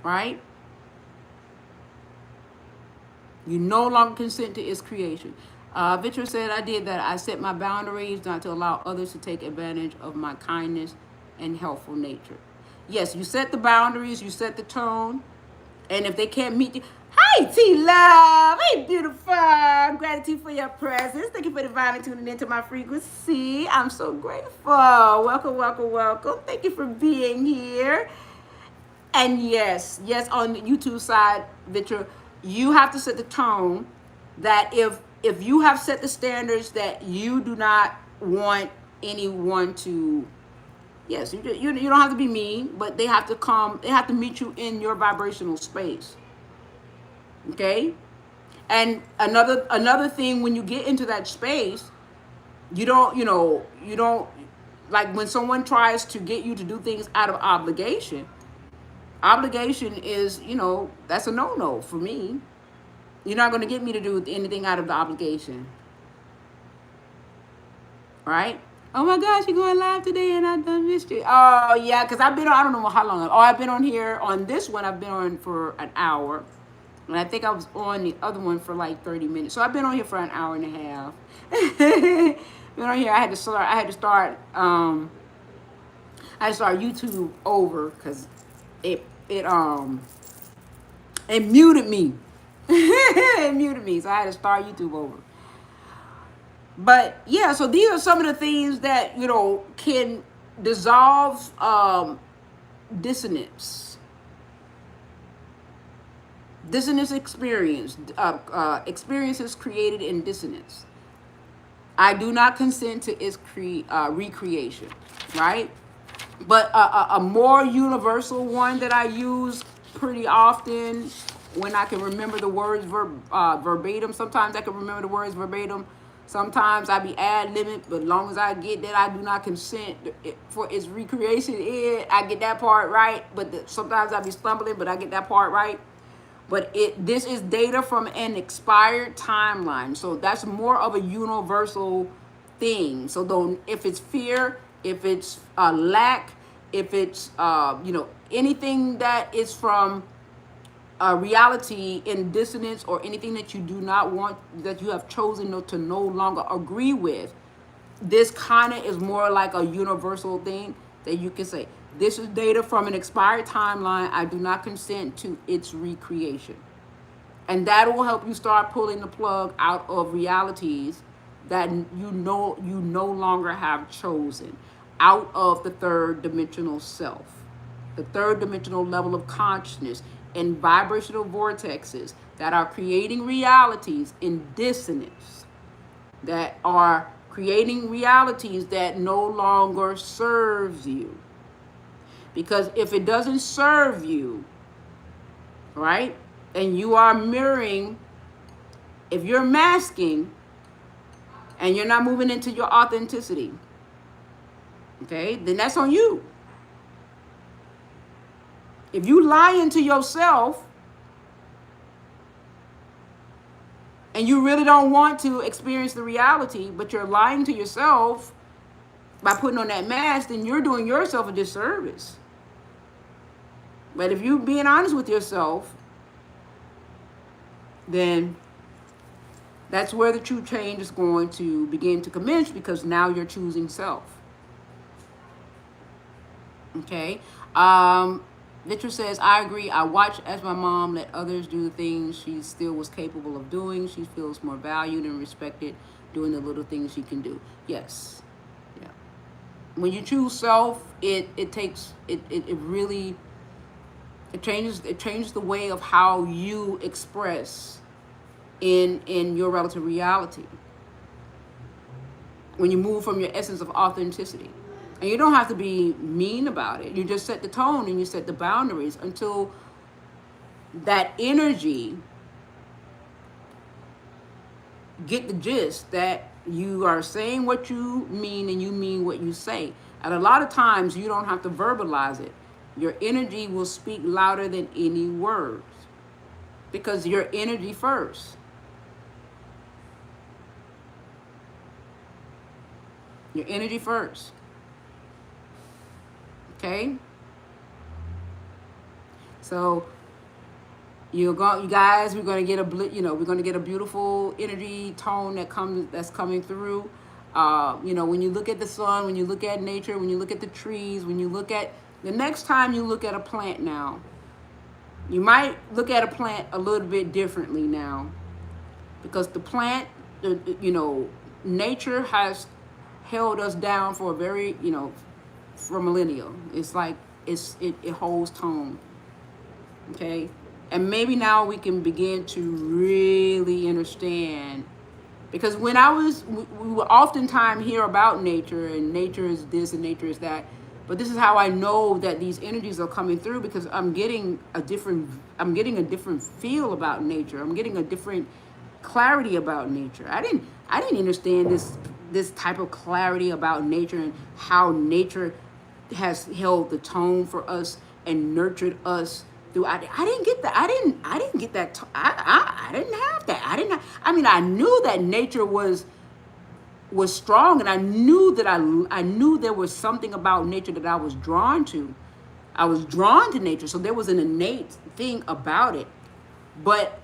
Right? You no longer consent to its creation. Victor said, I did that. I set my boundaries not to allow others to take advantage of my kindness and helpful nature. Yes, you set the boundaries, you set the tone, and if they can't meet you, hi T-Love, hey beautiful, gratitude for your presence. Thank you for divinely tuning into my frequency. I'm so grateful. Welcome, welcome, welcome. Thank you for being here. And yes, on the YouTube side, Victor, you have to set the tone that if you have set the standards that you do not want anyone to, yes, you don't have to be mean, but they have to meet you in your vibrational space. Okay? And another thing, when you get into that space, you don't, like when someone tries to get you to do things out of obligation is, that's a no-no for me. You're not going to get me to do anything out of the obligation. Right? Oh my gosh, you're going live today and I done missed you. Oh yeah, because I've been on, I don't know how long. Oh, I've been on here, on this one, I've been on for an hour. And I think I was on the other one for like 30 minutes. So I've been on here for an hour and a half. Been on here, I had to start YouTube over because it muted me. It muted me, so I had to start YouTube over. But yeah, so these are some of the things that can dissolve dissonance experience, experiences created in dissonance. I do not consent to its recreation, right? But a more universal one that I use pretty often when I can remember the words verbatim. Sometimes I can remember the words verbatim. Sometimes I be ad-libbing, but as long as I get that I do not consent for its recreation, I get that part right. But sometimes I be stumbling, but I get that part right. But this is data from an expired timeline. So that's more of a universal thing. So if it's fear, if it's lack, if it's anything that is from reality in dissonance, or anything that you do not want, that you have chosen to no longer agree with, this kind of is more like a universal thing that you can say, this is data from an expired timeline. I do not consent to its recreation. And that will help you start pulling the plug out of realities that you no longer have chosen, out of the third dimensional self, the third dimensional level of consciousness, and vibrational vortexes that are creating realities in dissonance, that are creating realities that no longer serves you. Because if it doesn't serve you, right, and you are mirroring, if you're masking and you're not moving into your authenticity, okay, then that's on you. If you lie into yourself and you really don't want to experience the reality, but you're lying to yourself by putting on that mask, then you're doing yourself a disservice. But if you're being honest with yourself, then that's where the true change is going to begin to commence, because now you're choosing self. Okay. Victor says, I agree. I watched as my mom let others do the things she still was capable of doing. She feels more valued and respected doing the little things she can do. Yes. Yeah. When you choose self, it really changes the way of how you express in your relative reality. When you move from your essence of authenticity. And you don't have to be mean about it. You just set the tone and you set the boundaries until that energy get the gist that you are saying what you mean and you mean what you say. And a lot of times you don't have to verbalize it. Your energy will speak louder than any words, because your energy first. Your energy first. Okay. So you guys, we're gonna get a beautiful energy tone that's coming through. When you look at the sun, when you look at nature, when you look at the trees, when you look at the next time you look at a plant now, you might look at a plant a little bit differently now, because the plant, nature has held us down for a very, for millennia. It's like it holds tone. Okay. And maybe now we can begin to really understand, because when we would oftentimes hear about nature, and nature is this and nature is that, but this is how I know that these energies are coming through, because I'm getting a different feel about nature. I'm getting a different clarity about nature. I didn't understand this type of clarity about nature, and how nature has held the tone for us and nurtured us through. I didn't get that. I didn't get that. I didn't have that. I knew that nature was strong, and I knew there was something about nature that I was drawn to. I was drawn to nature, so there was an innate thing about it. But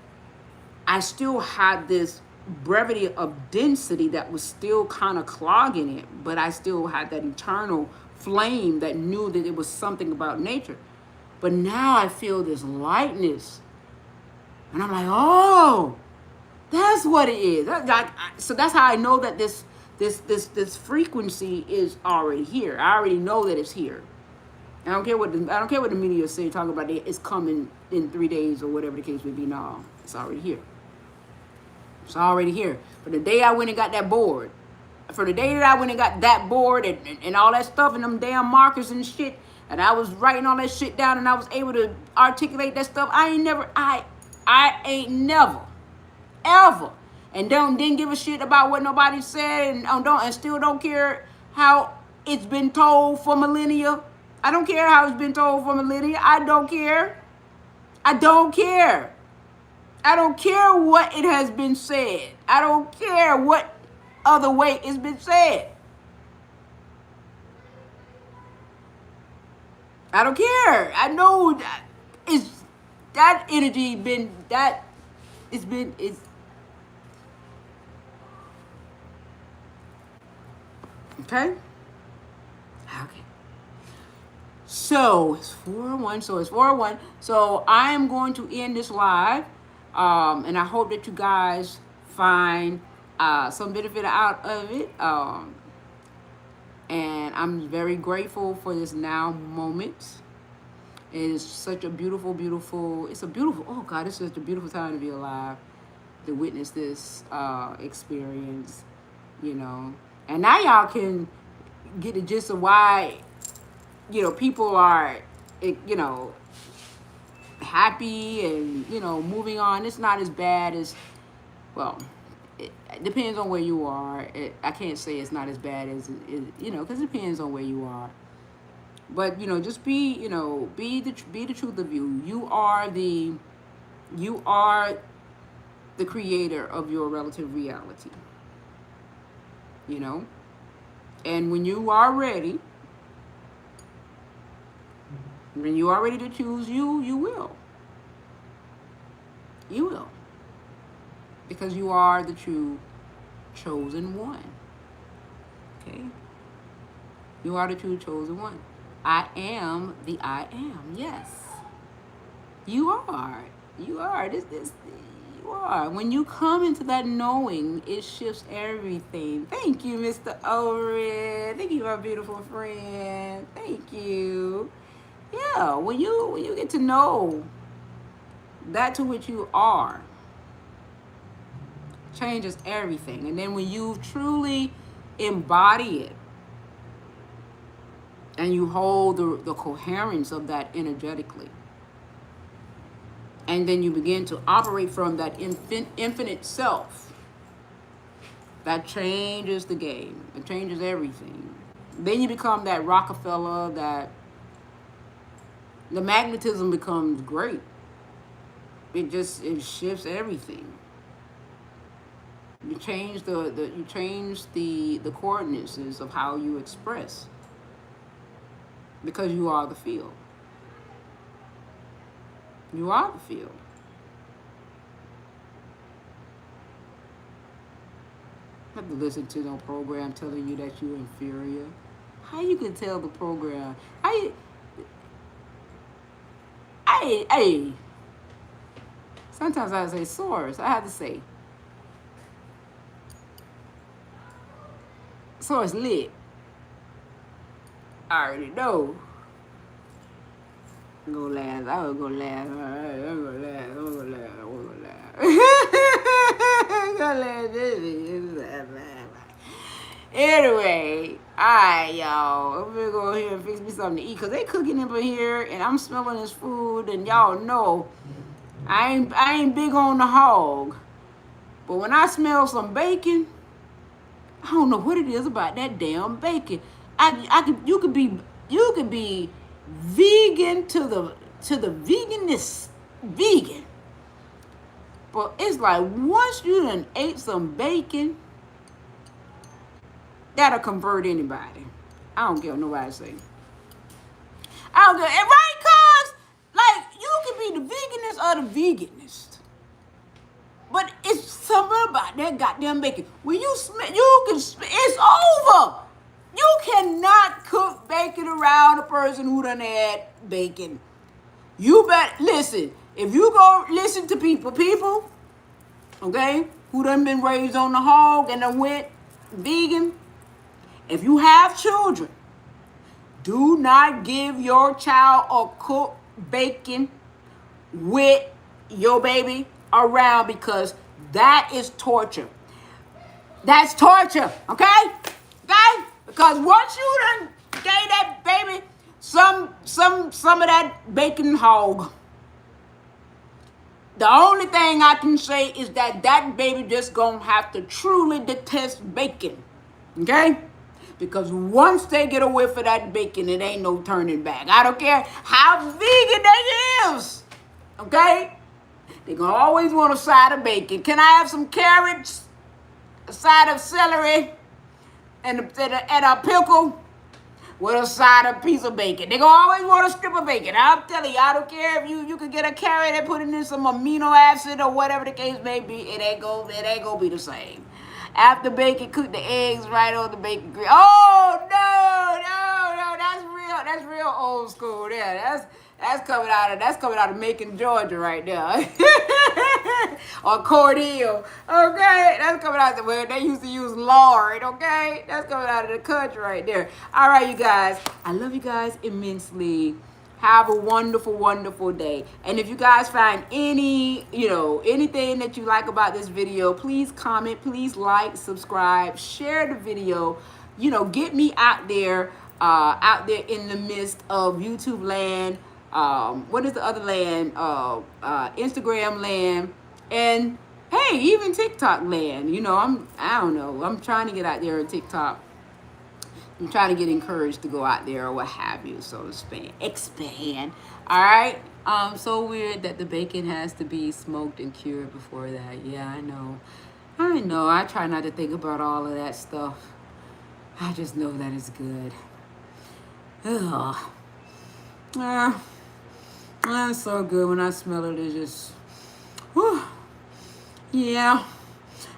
I still had this brevity of density that was still kind of clogging it, but I still had that eternal flame that knew that it was something about nature. But now I feel this lightness, and I'm like, oh, that's what it is. So that's how I know that this frequency is already here. I already know that it's here. I don't care what the media say, talking about it's coming in 3 days or whatever the case may be. No, it's already here. It's already here. For the day I went and got that board, and all that stuff and them damn markers and shit, and I was writing all that shit down, and I was able to articulate that stuff. I ain't never, ever, and didn't give a shit about what nobody said, and still don't care how it's been told for millennia. I don't care how it's been told for millennia. I don't care. I don't care. I don't care what it has been said. I don't care what other way it's been said. I don't care. I know that it's that energy been that it's okay. Okay. So it's 401. So it's 401. So I am going to end this live. And I hope that you guys find some benefit out of it. And I'm very grateful for this now moment. It is such a beautiful, oh God, it's such a beautiful time to be alive, to witness this experience, you know. And now y'all can get the gist of why, you know, people are, you know, happy and, you know, moving on. It's not as bad as, well, it depends on where you are. I can't say it's not as bad as, you know, because it depends on where you are. But, you know, just be, you know, be the truth of you. You are the creator of your relative reality, you know. And when you are ready to choose you will. You will. Because you are the true chosen one. Okay? You are the true chosen one. I am the I am. Yes. You are. You are. You are. When you come into that knowing, it shifts everything. Thank you, Mr. Oren. Thank you, my beautiful friend. Thank you. Yeah, when you get to know that to which you are, changes everything. And then when you truly embody it and you hold the coherence of that energetically, and then you begin to operate from that infinite self, that changes the game. It changes everything. Then you become that Rockefeller, that the magnetism becomes great. It shifts everything. You change the coordinates of how you express, because you are the field. You are the field. You have to listen to no program telling you that you're inferior. How you can tell the program? How you? Hey. Sometimes I say source. I have to say source lit. I already know. I'm gonna laugh. I'm gonna laugh. I'm gonna laugh. I'm gonna laugh. I'm gonna laugh. Anyway, alright, y'all. I'm gonna go here and fix me something to eat, because they cooking up in here and I'm smelling this food, and y'all know I ain't big on the hog. But when I smell some bacon, I don't know what it is about that damn bacon. You could be vegan to the veganist vegan. But it's like once you done ate some bacon, that'll convert anybody. I don't care what nobody say. I don't care. And right, cuz, like, you can be the veganist or the veganist. But it's something about that goddamn bacon. When you smell, it's over. You cannot cook bacon around a person who done had bacon. You better listen. If you go listen to people, okay, who done been raised on the hog and done went vegan, if you have children, do not give your child a cooked bacon with your baby around, because that is torture. That's torture, okay? Okay? Because once you done gave that baby some of that bacon hog, the only thing I can say is that baby just gonna have to truly detest bacon, okay? Because once they get a whiff of that bacon, it ain't no turning back. I don't care how vegan they is, okay? They gonna always want a side of bacon. Can I have some carrots, a side of celery, and a pickle? with a side of piece of bacon. They gonna always want a strip of bacon. I'm telling you, I don't care if you could get a carrot and put it in some amino acid or whatever the case may be. It ain't gonna be the same. After bacon, cook the eggs right on the bacon grill. Oh no, that's real old school. Yeah, that's coming out of Macon, Georgia, right there, or Cordell. Okay, that's coming out of where they used to use lard. Okay, that's coming out of the country right there. All right, you guys, I love you guys immensely. Have a wonderful, wonderful day. And if you guys find anything that you like about this video, please comment, please like, subscribe, share the video. Get me out there in the midst of YouTube land. What is the other land? Instagram land, and hey, even TikTok land. I don't know. I'm trying to get out there on TikTok. I'm trying to get encouraged to go out there or what have you, so to expand. All right. So weird that the bacon has to be smoked and cured before that. Yeah, I know. I try not to think about all of that stuff. I just know that it's good. Ugh. That's so good. When I smell it, it's just, whew. Yeah.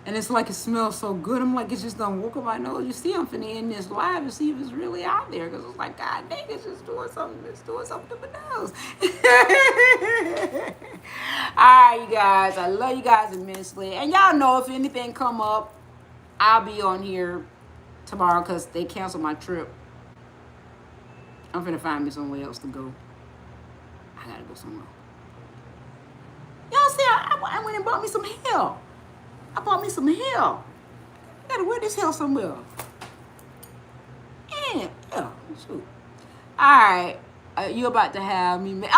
And it's like it smells so good. I'm like, it's just done woke up my nose. You see, I'm finna end this live and see if it's really out there. Because it's like, God dang, it's just doing something. It's doing something to my nose. All right, you guys. I love you guys immensely. And y'all know if anything come up, I'll be on here tomorrow because they canceled my trip. I'm finna find me somewhere else to go. I gotta go somewhere. Y'all see, I went and bought me some hair. I bought me some hair. I gotta wear this hair somewhere. Yeah, shoot. All right, you about to have me. Okay.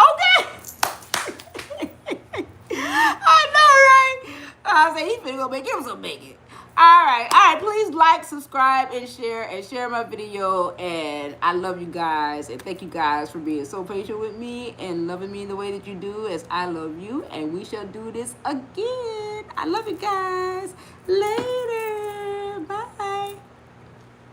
I know, right? I say he's finna go make him some bacon. All right. Please like, subscribe, and share my video. And I love you guys, and thank you guys for being so patient with me and loving me the way that you do, as I love you. And we shall do this again. I love you guys. Later.